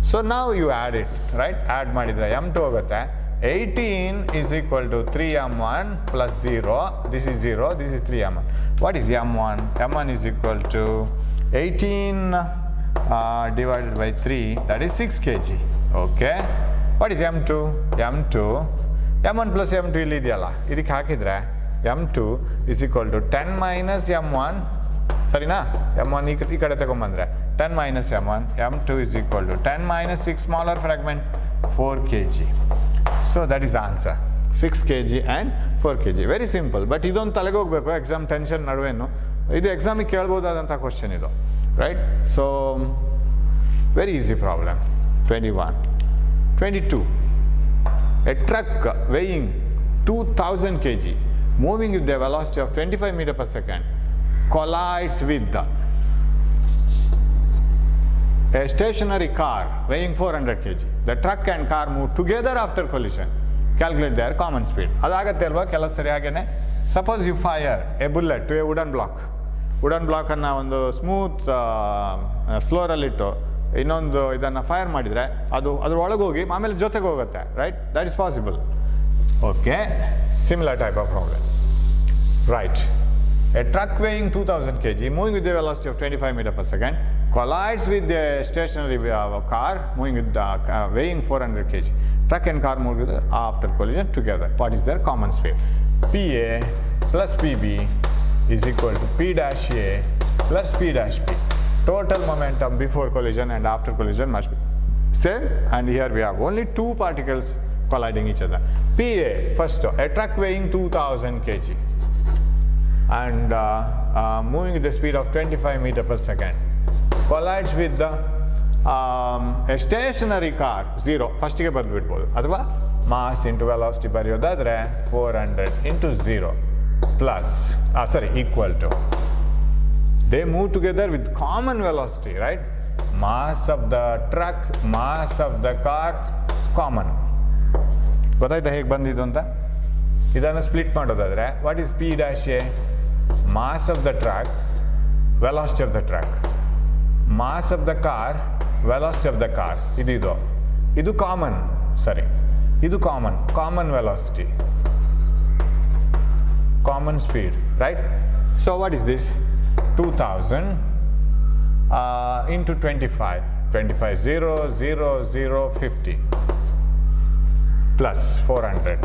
So now you add it, right? Add ಮಾಡಿದರೆ m2 ಹೋಗುತ್ತೆ. 18 is equal to 3m1 plus 0. This is 0, this is 3m1. What is m1? m1 is equal to 18 divided by 3, that is 6 kg. Okay. What is m2? m1 plus m2 ಇಲ್ಲಿ ಇದೆಯಲ್ಲ, ಇದಕ್ಕೆ ಹಾಕಿದರೆ m2 is equal to 10 minus m1, ಸರಿನಾ? m1 ಈ ಕಡೆ ತಗೊಂಬಂದರೆ 10 minus m1, m2 is equal to 10 minus 6 smaller fragment, 4 kg. So that is answer, 6 kg and 4 kg. Very simple, but ಇದೊಂದು ತಲೆಗೆ ಹೋಗಬೇಕು ಎಕ್ಸಾಮ್ ಟೆನ್ಷನ್ ನಡುವೆನು. ಇದು ಎಕ್ಸಾಮಿಗೆ ಕೇಳ್ಬೋದಾದಂಥ ಕ್ವಶನ್ ಇದು, right? So very easy problem. 21. 22. A truck weighing 2000 kg moving with a velocity of 25 meter per second collides with a stationary car weighing 400 kg. The truck and car move together after collision. Calculate their common speed. ಅದಾಗತ್ತೆ ಅಲ್ವಾ ಕೆಲವು ಸರಿ ಹಾಗೇನೆ. Suppose you fire a bullet to a wooden block. Wooden ಬ್ಲಾಕನ್ನು ಒಂದು smooth ಫ್ಲೋರಲ್ಲಿಟ್ಟು ಇನ್ನೊಂದು ಇದನ್ನು fire ಮಾಡಿದರೆ ಅದು ಅದ್ರ ಒಳಗೆ ಹೋಗಿ ಆಮೇಲೆ ಜೊತೆಗೆ ಹೋಗುತ್ತೆ, right? That is possible. Okay, similar type of problem. Right. A truck weighing 2000 kg moving with a velocity of 25 meter per second collides with a stationary car moving with weighing 400 kg. Truck and car move after collision together. What is their common speed? PA plus PB is equal to P dash A plus P dash B. Total momentum before collision and after collision must be same, and here we have only two particles colliding each other. PA, first, a truck weighing 2000 kg and moving with the speed of 25 meter per second collides with the a stationary car 0 first ಗೆ ಬರೆದು ಬಿಡಬಹುದು ಅಥವಾ mass into velocity ಬರೆಯೋದಾದ್ರೆ 400 into 0 plus equal to, they move together with common velocity, right? Mass of the truck, mass of the car, common. ಗೊತ್ತಾಯ್ತಾ ಹೇಗೆ ಬಂದಿದ್ದು ಅಂತ? ಇದನ್ನು split ಮಾಡೋದಾದ್ರೆ what is P dash A? Mass of the truck, velocity of the truck. Mass of the car, velocity of the car. ಇದು common, ಸರಿ, ಇದು common velocity, common speed, right? So what is this? 2000 into 25, 0, 0, 0, 50 plus 400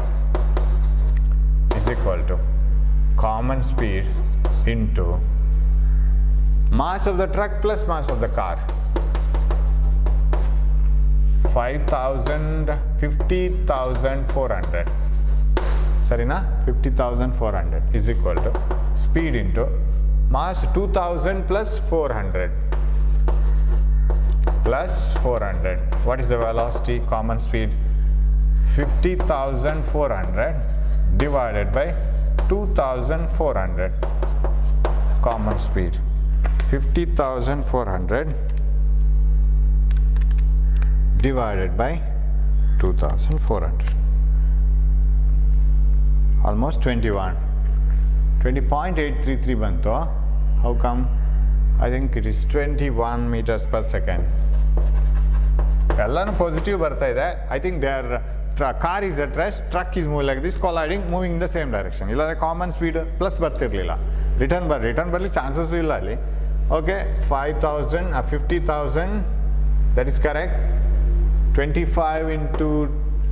is equal to common speed into mass of the truck plus mass of the car. 50,400. Sarina? 50,400 is equal to speed into mass 2000 plus 400 plus 400. What is the velocity? Common speed 50,400 divided by 2,400. Common speed 50,400 divided by 2,400. Almost 20.833 bantu. How come? I think it is 21 meters per second. Ellanu positive barta ide. I think their car is at rest, truck is moving like this, colliding, moving in the same direction. Illare common speed plus bartirlilla. Return barli chances illa alli. Okay, 5,000 50,000, that is correct. 25 into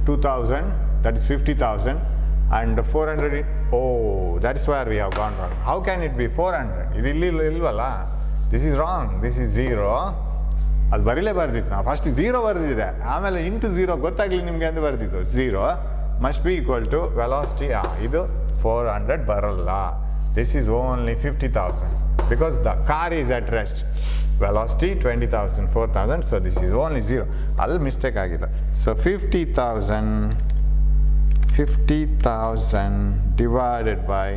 2,000, that is 50,000. And 400, oh, that is where we have gone wrong. How can it be 400? This is wrong. This is 0. ಅದು ಬರೀಲೇ ಬರ್ದಿತ್ತು, ನಾವು first 0 ಬರೆದಿದೆ, ಆಮೇಲೆ into 0 ಗೊತ್ತಾಗಲಿ ನಿಮಗೆ ಅಂತ ಬರ್ದಿತ್ತು. 0 must be equal to velocity, ಇದು 400 ಬರಲ್ಲ. This is only 50,000 because the car is at rest. Velocity 20,000 4,000, so this is only 0. ಅಲ್ಲಿ ಮಿಸ್ಟೇಕ್ ಆಗಿದೆ. So 50,000 divided by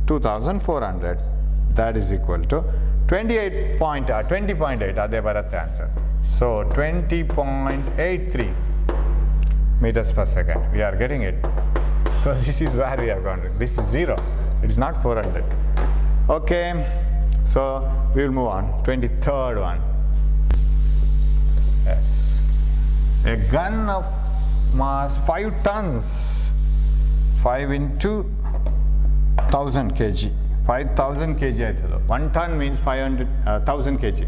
2,400, that is equal to 20.8 ಅದೇ ಬರುತ್ತೆ answer. So 20.83 meters per second. We are getting it. So this is where we are going. This is 0. It is not 400. Okay. So we will move on. 23rd one. Yes. A gun of mass 5 tons. 5 into 1000 kg. 5,000 kg ಆಯ್ತದು. 1 ton means 1000 kg.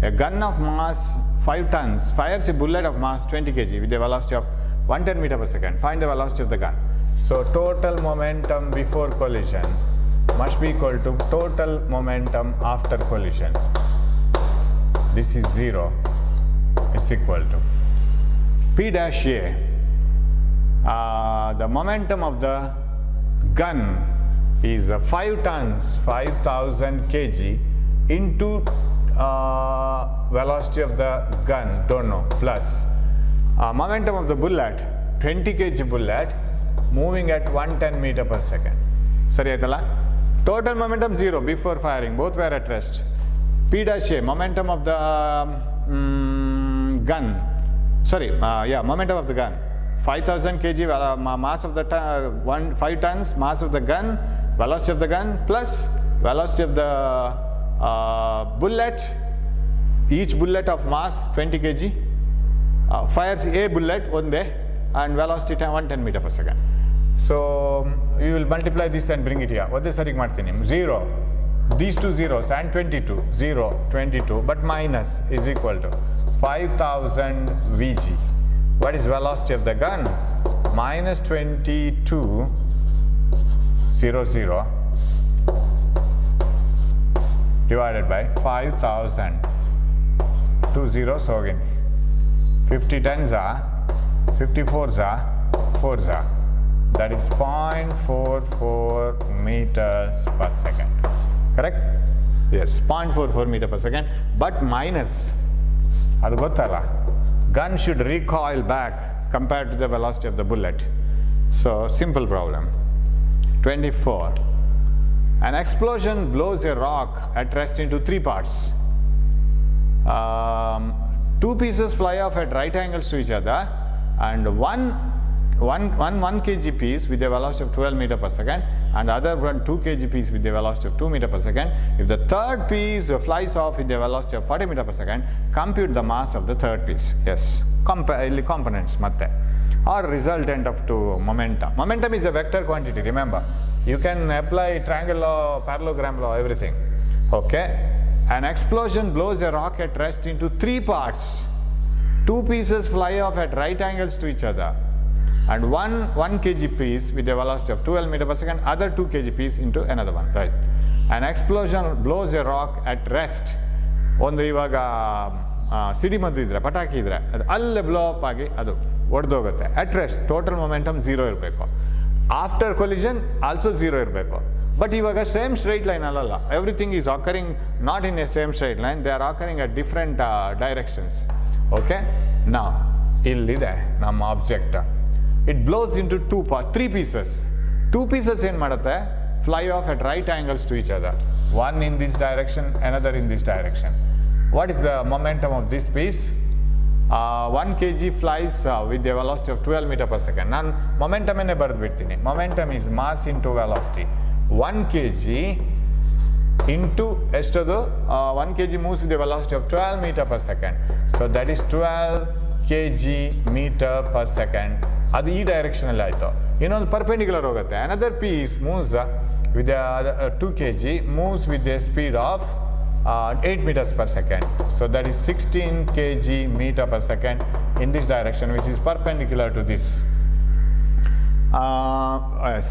A gun of mass 5 tons fires a bullet of mass 20 kg with a velocity of 110 meter per second. Find the velocity of the gun. So total momentum before collision must be equal to total momentum after collision. This is 0 is equal to P dash A. The momentum of the gun is 5 tons, 5,000 kg into velocity of the gun, don't know, plus momentum of the bullet, 20 kg bullet moving at 110 meter per second. Sari aitala? Total momentum 0 before firing, both were at rest. P dash A, momentum of the gun, momentum of the gun, 5,000 kg mass of the 5 tons mass of the gun, velocity of the gun plus velocity of the bullet. Each bullet of mass 20 kg fires a bullet one day and velocity 110 meter per second. So you will multiply this and bring it here. What is sarig martini? 0. These two zeros and 22. 0, 22. But minus is equal to 5000 Vg. What is velocity of the gun? Minus 2200 divided by 5000. 2 zeros again. 50 tens are 54s are 4s are. That is 0.44 meters per second. Correct? Yes, 0.44 meter per second. But minus, adu gottalla, gun should recoil back compared to the velocity of the bullet. So simple problem. 24. An explosion blows a rock at rest into 3 parts. 2 pieces fly off at right angles to each other, and one 1 kg piece with a velocity of 12 meter per second, and other one 2 kg piece with a velocity of 2 meter per second. If the third piece flies off with a velocity of 40 meter per second, compute the mass of the third piece. Yes, components matte, or resultant of two momentum. Momentum is a vector quantity, remember. You can apply triangle law, parallelogram law, everything. Okay. An explosion blows a rock at rest into 3 parts. 2 pieces fly off at right angles to each other, and one kg piece with a velocity of 12 meter per second, other 2 kg piece into another one, right? An explosion blows a rock at rest. ಒಂದು ಇವಾಗ ಸಿಡಿಮದ್ದು ಇದ್ರೆ, ಪಟಾಕಿ ಇದ್ರೆ, ಅದು ಅಲ್ಲೇ blow up ಆಗಿ ಅದು ಒಡೆದೋಗುತ್ತೆ. At rest total momentum 0 ಇರಬೇಕು. ಆಫ್ಟರ್ ಕೊಲಿಷನ್ ಆಲ್ಸೋ 0 ಇರಬೇಕು. ಬಟ್ ಇವಾಗ ಸೇಮ್ ಸ್ಟ್ರೈಟ್ ಲೈನ್ ಅಲ್ಲಲ್ಲ. Everything is occurring not in a same straight line, they are occurring at different directions. Okay, ನಾವು ಇಲ್ಲಿದೆ ನಮ್ಮ object. It blows into 3 pieces. 2 pieces ಏನು ಮಾಡುತ್ತೆ? Fly off at right angles to each other. One in this direction, another in this direction. What is the momentum of this piece? 1 kg flies with a velocity of 12 meter per second. ನಾನು momentum ಅನ್ನೇ ಬರೆದು ಬಿಡ್ತೀನಿ. Momentum is mass into velocity. 1 kg into ಎಷ್ಟದು? 1 kg moves with a velocity of 12 meter per second. So that is 12 kg meter per second. ಅದು ಈ direction ಅಲ್ಲಿ ಆಯ್ತು. ಇನ್ನೊಂದು perpendicular ಹೋಗುತ್ತೆ. Another piece moves with a 2 kg moves with a speed of 8 meters per second. So that is 16 kg meter per second in this direction, which is perpendicular to this. Yes.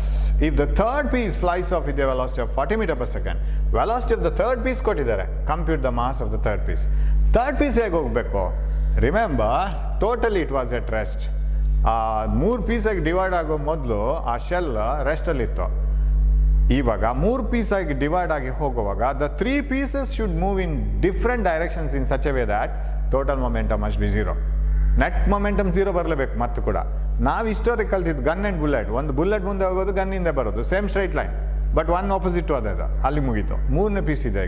If the third piece flies off with a velocity of 40 meter per second, velocity of the third piece ಕೊಟ್ಟಿದ್ದಾರೆ. Compute the mass of the third piece. Third piece ಹೇಗೆ ಹೋಗಬೇಕು? Remember, totally it was at rest. 3 ಪೀಸಾಗಿ divide ಆಗೋ ಮೊದಲು ಆ shell ರೆಸ್ಟಲ್ಲಿತ್ತು. ಇವಾಗ 3 ಪೀಸಾಗಿ divide ಆಗಿ ಹೋಗುವಾಗ the 3 pieces should move in different directions in such a way that total momentum must be 0. Net momentum 0 ಬರಲೇಬೇಕು. ಮತ್ತು ಕೂಡ ನಾವು ಇಷ್ಟೋರಿಗೆ ಕಲ್ತಿದ್ದು ಗನ್ ಆ್ಯಂಡ್ ಬುಲೆಟ್. ಒಂದು ಬುಲೆಟ್ ಮುಂದೆ ಹೋಗೋದು, ಗನ್ನಿಂದ ಬರೋದು, same straight line, but one opposite ಅದ ಅಲ್ಲಿ ಮುಗೀತು. 3ನೇ ಪೀಸ್ ಇದೆ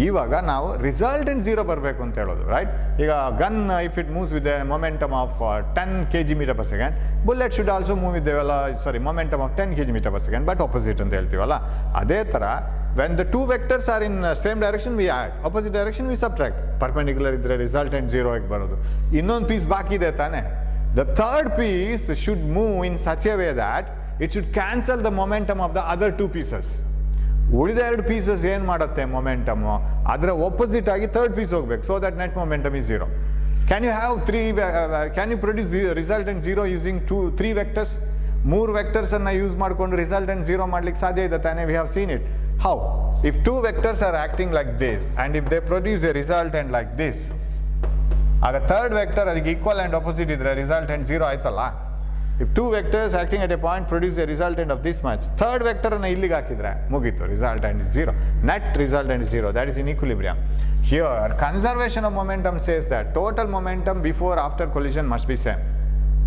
ಇವಾಗ ನಾವು ರಿಸಲ್ಟೆಂಟ್ 0 ಬರಬೇಕು ಅಂತ ಹೇಳೋದು, ರೈಟ್? ಈಗ gun if it moves with momentum of 10 kg meter per second, bullet should also move with momentum of 10 kg meter per second, but opposite ಅಂತ ಹೇಳ್ತೀವಲ್ಲ. ಅದೇ ಥರ when the 2 vectors are in same direction we add, opposite direction we subtract. Perpendicular ಇದ್ರೆ resultant 0 ಆಗಿ ಬರೋದು. ಇನ್ನೊಂದು piece ಬಾಕಿ ಇದೆ ತಾನೆ. The third piece should move in such a way that it should cancel the momentum of the other 2 pieces. ಉಳಿದ 2 pieces ಏನು ಮಾಡುತ್ತೆ ಮೊಮೆಂಟಮ್? ಅದರ ಒಪೋಸಿಟ್ ಆಗಿ ಥರ್ಡ್ ಪೀಸ್ ಹೋಗ್ಬೇಕು. So that net momentum is 0. Can you have can you produce resultant 0 using 3 vectors? 3 vectors ಅನ್ನ use ಮಾಡಿಕೊಂಡು resultant 0 ಮಾಡ್ಲಿಕ್ಕೆ ಸಾಧ್ಯ ಇದೆ ತಾನೆ? We have seen it. How? If 2 vectors are acting like this and if they produce a resultant like this, ಆಗ third vector ಅದಕ್ಕೆ equal and opposite ಇದ್ರೆ resultant 0 ಆಯ್ತಲ್ಲ. If 2 vectors acting at a point produce a resultant of this much, third vector ಅನ್ನು ಇಲ್ಲಿಗೆ ಹಾಕಿದ್ರೆ ಮುಗೀತು, resultant is 0. Net resultant is 0. That is in equilibrium. Here, conservation of momentum says that total momentum before after collision must be same.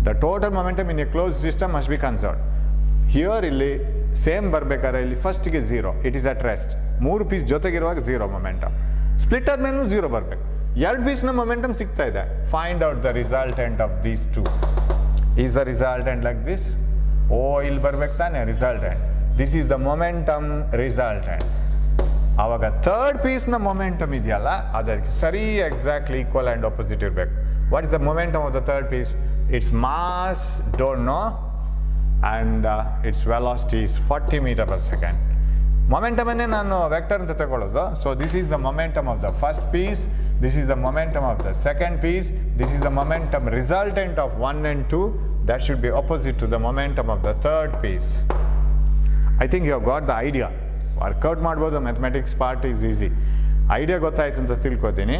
The total momentum in a closed system must be conserved. Here ಇಲ್ಲಿ same ಬರ್ಬೇಕಾದ್ರೆ ಇಲ್ಲಿ ಫಸ್ಟ್ಗೆ 0, it is at rest. 3 piece ಜೊತೆಗಿರುವಾಗ 0 momentum. Split ಆದ್ಮೇಲೂ 0 ಬರಬೇಕು. 2 ಪೀಸ್ನ momentum ಸಿಗ್ತಾ ಇದೆ. Find out the resultant of these 2. Is the resultant like this? ಓ, ಇಲ್ಲಿ ಬರ್ಬೇಕು ತಾನೆ resultant. This is the momentum resultant. ಆವಾಗ ಥರ್ಡ್ ಪೀಸ್ನ ಮೊಮೆಂಟಮ್ ಇದೆಯಲ್ಲ, ಅದಕ್ಕೆ ಸರಿ ಎಕ್ಸಾಕ್ಟ್ಲಿ ಈಕ್ವಲ್ ಆ್ಯಂಡ್ ಆಪೋಸಿಟ್ ಇರಬೇಕು. What is the momentum of the third piece? It's mass, don't know. and its velocity is 40 meter per second. Momentum ಅನ್ನೇ ನಾನು vector ಅಂತ ತಗೊಳ್ಳೋದು. So this is the momentum of the first piece, this is the momentum of the second piece, this is the momentum resultant of 1 and 2. That should be opposite to the momentum of the third piece. I think you have got the idea. Workout ಮಾಡ್ಬೋದು, mathematics part is easy. Idea ಗೊತ್ತಾಯ್ತು ಅಂತ ತಿಳ್ಕೊತೀನಿ.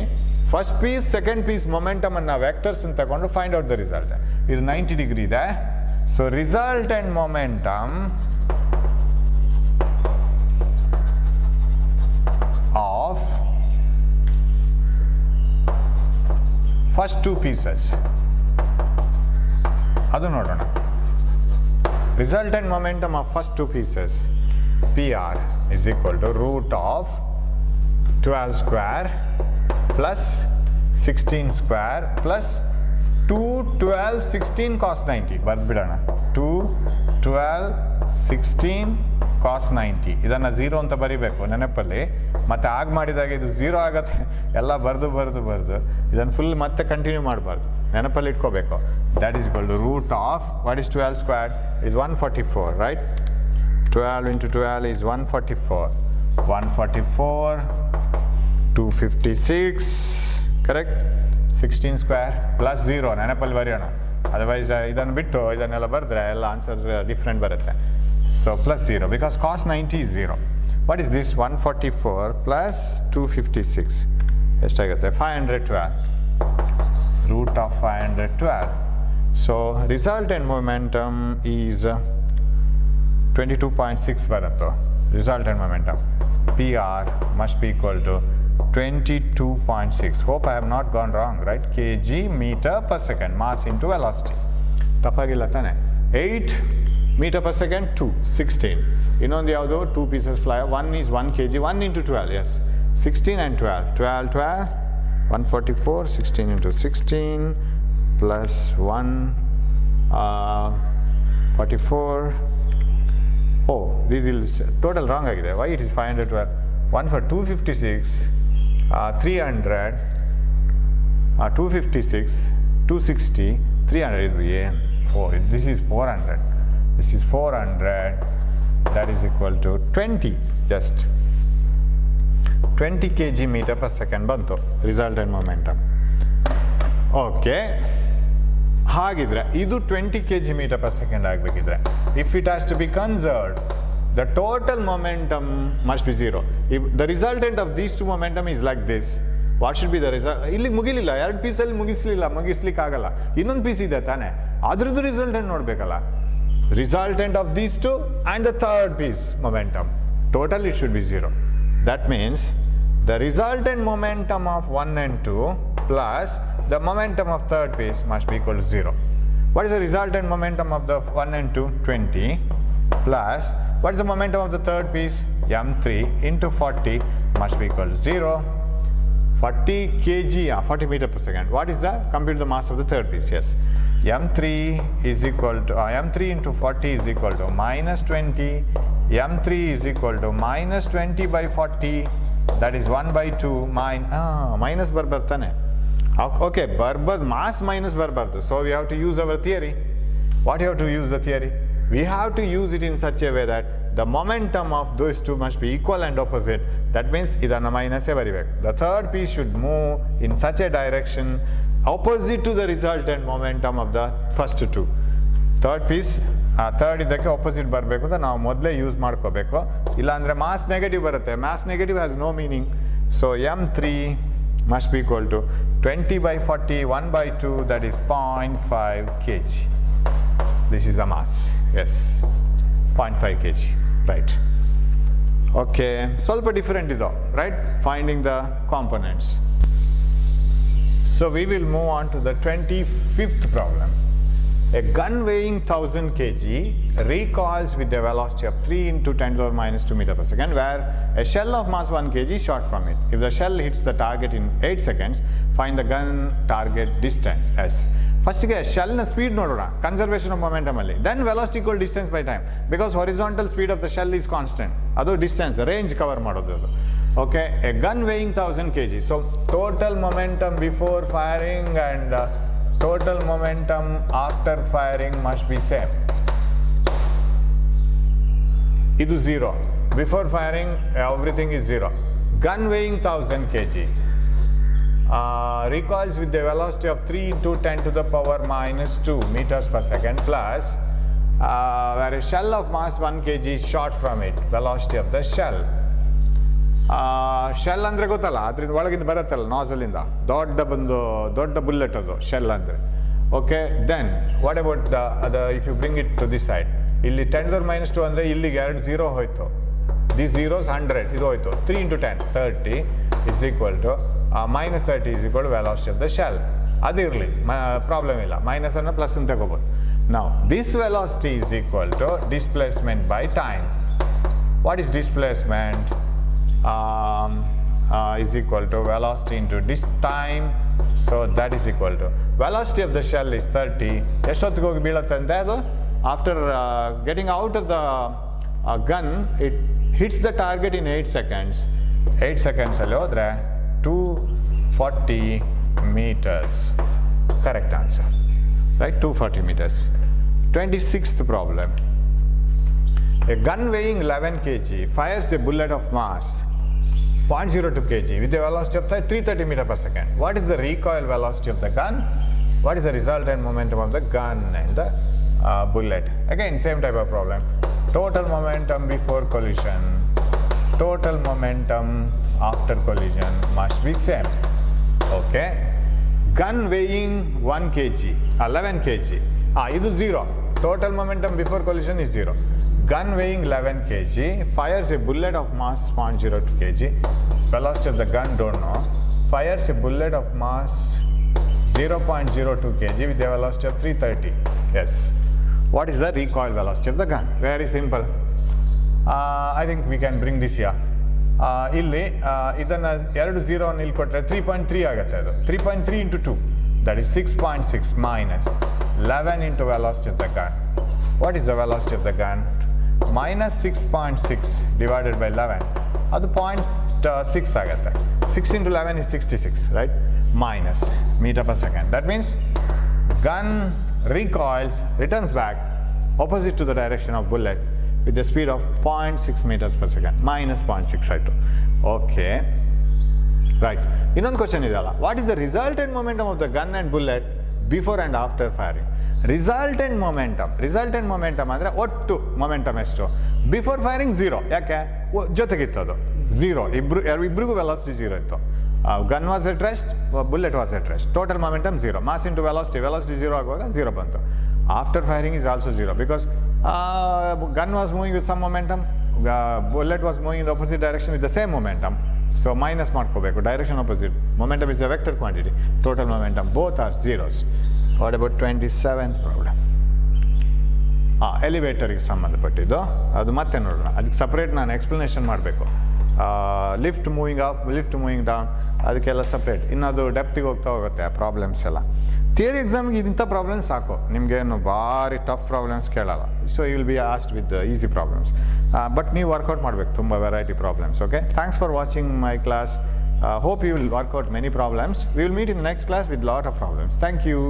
First piece second piece momentum ಅನ್ನ vectors ಅಂತ ತಗೊಂಡು find out the result. ಇದು 90 degree ಇದೆ. So resultant momentum of first two pieces ಅದು ನೋಡೋಣ. Resultant momentum of first two pieces PR is equal to root of 12 square plus 16 square plus 2 12 16 cos 90 ಬರ್ಬಿಡೋಣ. 2 12 16 cos 90 ಇದನ್ನು 0 ಅಂತ ಬರಿಬೇಕು ನೆನಪಲ್ಲಿ. ಮತ್ತೆ ಆಗ ಮಾಡಿದಾಗ ಇದು 0 ಆಗತ್ತೆ. ಎಲ್ಲ ಬರೆದು ಇದನ್ನು ಫುಲ್ ಮತ್ತೆ ಕಂಟಿನ್ಯೂ ಮಾಡಬಾರ್ದು, ನೆನಪಲ್ಲಿ ಇಟ್ಕೋಬೇಕು. That is equal to root of, what is 12 squared? It is 144, right? 12 into 12 is 144. 144, 256, correct? 16 square plus 0, ನೆನಪಲ್ಲಿ ಬರೆಯೋಣ. ಅದರ್ವೈಸ್ ಇದನ್ನು ಬಿಟ್ಟು ಇದನ್ನೆಲ್ಲ ಬರೆದ್ರೆ ಎಲ್ಲ ಆನ್ಸರ್ ಡಿಫ್ರೆಂಟ್ ಬರುತ್ತೆ. So plus 0 because cos 90 is 0. What is this? 144 plus 256 ಎಷ್ಟಾಗುತ್ತೆ? 512. Root of 512. So resultant momentum is 22.6 ಬರುತ್ತೆ. Resultant momentum PR must be equal to 22.6. Hope I have not gone wrong, right? kg meter per second, mass into velocity. ತಪ್ಪಾಗಿಲ್ಲ ತಾನೆ? 8 meter per second, 2 16. ಇನ್ನೊಂದು ಯಾವುದು? 2 pieces fly. One is 1 kg, 1 into 12, yes. 16 and 12. 12 144, 16 into 16 plus 1 44. Oh, this is total wrong ಆಗಿದೆ. Why it is 512? 1 for 256, 300, 256, 260, 300 is ಏನು? 4. This is 400. This is 400. That is equal to 20. Just 20 kg meter per second ಬಂತು resultant momentum. Okay, ಹಾಗಿದ್ರೆ ಇದು 20 kg meter per second ಆಗಬೇಕಿದ್ರೆ, if it has to be conserved, the total momentum must be 0. If the resultant of these two momentum is like this, what should be the result? ಇಲ್ಲಿ ಮುಗಿಲಿಲ್ಲ, ಎರಡು ಪೀಸಲ್ಲಿ ಮುಗಿಸ್ಲಿಕ್ಕಾಗಲ್ಲ. ಇನ್ನೊಂದು piece ಇದೆ ತಾನೆ, ಅದ್ರದ್ದು resultant ನೋಡಬೇಕಲ್ಲ. Resultant of these two and the third piece momentum, total it should be 0. That means the resultant momentum of 1 and 2 plus the momentum of third piece must be equal to 0. What is the resultant momentum of the 1 and 2? 20 plus what is the momentum of the third piece? m3 into 40 must be equal to 0. 40 kg, 40 meter per second. What is that? Compute the mass of the third piece. Yes, m3 is equal to m3 into 40 is equal to minus 20. m3 is equal to minus 20 by 40. That is 1 by 2 minus ಬರ್ತಾನೆ. Okay, mass minus ಬರಬಾರ್ದು. So we have to use our theory. What you have to use the theory? We have to use it in such a way that the momentum of those two must be equal and opposite. That means ಇದನ್ನು ಮೈನಸ್ಸೇ ಬರಿಬೇಕು. The third piece should move in such a direction opposite to the resultant momentum of the first two. Third piece third ಇದಕ್ಕೆ opposite ಬರಬೇಕು ಅಂತ ನಾವು ಮೊದಲೇ use ಮಾಡ್ಕೋಬೇಕು. ಇಲ್ಲಾಂದರೆ mass negative ಬರುತ್ತೆ. Mass negative has no meaning. So m3 must be equal to 20 by 40, 1 by 2, that is 0.5 kg. This is the mass. Yes, 0.5 kg, right? Okay, ಸ್ವಲ್ಪ different ಇದು, right? Finding the components. So we will move on to the 25th problem. A gun weighing 1000 kg recoils with a velocity of 3 into 10 to the minus 2 meter per second, where a shell of mass 1 kg is shot from it. If the shell hits the target in 8 seconds, find the gun target distance s. First ಗೆ shell ನ speed ನೋಡೋಣ, conservation of momentum ಅಲ್ಲಿ. Then velocity equal distance by time, because horizontal speed of the shell is constant. ಅದು distance, range cover ಮಾಡೋದು ಅದು. Okay, a gun weighing 1000 kg. So total momentum before firing and total momentum after firing must be same. ಇದು 0. Before firing, everything is 0. Gun weighing 1000 kg. Recoils with the velocity of 3 into 10 to the power minus 2 meters per second plus where a shell of mass 1 kg is shot from it. Velocity of the shell. Shell ಅಂದರೆ ಗೊತ್ತಲ್ಲ, ಅದರಿಂದ ಒಳಗಿಂದ ಬರುತ್ತಲ್ಲ ನಾಸಲಿಂದ ದೊಡ್ಡ bullet ಅದು shell ಅಂದರೆ. Okay, then what about the if you bring it to this side, ಇಲ್ಲಿ 10⁻² ಅಂದರೆ ಇಲ್ಲಿಗೆ 2 0 ಹೋಯ್ತು. ದಿಸ್ ಝೀರೋಸ್ 100 ಇದು ಹೋಯ್ತು. 3 into 10 30 is equal to -30 is equal to velocity of the shell. ಅದಿರಲಿ, ಪ್ರಾಬ್ಲಮ್ ಇಲ್ಲ, ಮೈನಸ್ ಅನ್ನು ಪ್ಲಸ್ ಅಂತ ತಗೋಬೋದು. ನಾವು this velocity is equal to displacement by time. What is displacement? is equal to velocity into this time, so that is equal to velocity of the shell is 30. ಎಷ್ಟೊತ್ತಿಗೆ ಹೋಗಿ ಬೀಳುತ್ತೆ ಅಂತ ಅದು? After getting out of the gun, it hits the target in 8 seconds. 8 seconds ಅಲ್ಲಿ ಹೋದರೆ 240 meters. Correct answer, right? 240 meters. 26th problem. A gun weighing 11 kg fires a bullet of mass 0.02 kg with a velocity of 330 meters per second. What is the recoil velocity of the gun? What is the resultant momentum of the gun and the bullet? Again, same type of problem. Total momentum before collision, total momentum after collision must be same. Okay. Gun weighing 1 kg, 11 kg. This is 0. Total momentum before collision is 0. Gun weighing 11 kg fires a bullet of mass 0.02 kg. Velocity of the gun don't know. Fires a bullet of mass 0.02 kg with a velocity of 330. Yes. What is the recoil velocity of the gun? Very simple. I think we can bring this here. ಇಲ್ಲಿ ಇದನ್ನು 2 0 ಅನ್ನು ಇಲ್ಲಿ ಕೊಟ್ಟರೆ 3.3 ಆಗುತ್ತೆ. ಅದು 3.3 into 2, that is 6.6 minus 11 into velocity of the gun. What is the velocity of the gun? Minus 6.6 divided by 11, ಅದು 0.6 ಆಗುತ್ತೆ. 6 into 11 is 66, right? Minus meter per second. That means gun recoils, returns back opposite to the direction of bullet with a speed of 0.6 meters per second. Minus 0.6, right? Okay. Right. ಇನ್ನೊಂದು question ಇದೆಯಲ್ಲ, what is the resultant momentum of the gun and bullet before and after firing? Resultant momentum ಅಂದರೆ ಒಟ್ಟು momentum ಎಷ್ಟು? Before firing 0. ಯಾಕೆ? ಜೊತೆಗಿತ್ತು ಅದು 0. ಇಬ್ಬರಿಗೂ velocity 0 ಇತ್ತು. Gun was at rest, bullet was at rest. Total momentum 0. Mass into velocity 0 ಆಗುವಾಗ 0 ಬಂತು. After firing is also 0 because gun was moving with some momentum, bullet was moving in the opposite direction with the same momentum. So minus ಮಾಡ್ಕೋಬೇಕು, direction opposite. Momentum is a vector quantity. Total momentum both are zeros. What about 27th problem? ಎಲಿವೇಟರಿಗೆ ಸಂಬಂಧಪಟ್ಟಿದ್ದು ಅದು ಮತ್ತೆ ನೋಡೋಣ. ಅದಕ್ಕೆ separate ನಾನು explanation ಮಾಡಬೇಕು. Lift moving up, lift moving down, ಅದಕ್ಕೆಲ್ಲ ಸಪ್ರೇಟ್. ಇನ್ನು ಅದು ಡೆಪ್ತಿಗೆ ಹೋಗ್ತಾ ಹೋಗುತ್ತೆ ಆ ಪ್ರಾಬ್ಲಮ್ಸ್ ಎಲ್ಲ. ಥಿಯರಿ ಎಕ್ಸಾಮ್ಗೆ ಇಂಥ ಪ್ರಾಬ್ಲಮ್ಸ್ ಸಾಕು, ನಿಮಗೇನು ಭಾರಿ ಟಫ್ ಪ್ರಾಬ್ಲಮ್ಸ್ ಕೇಳಲ್ಲ. So you will be asked with easy problems. But ನೀವು ವರ್ಕೌಟ್ ಮಾಡಬೇಕು ತುಂಬ variety problems. Okay, thanks for watching my class. Hope you will work out many problems. We will meet in the next class with lot of problems. Thank you.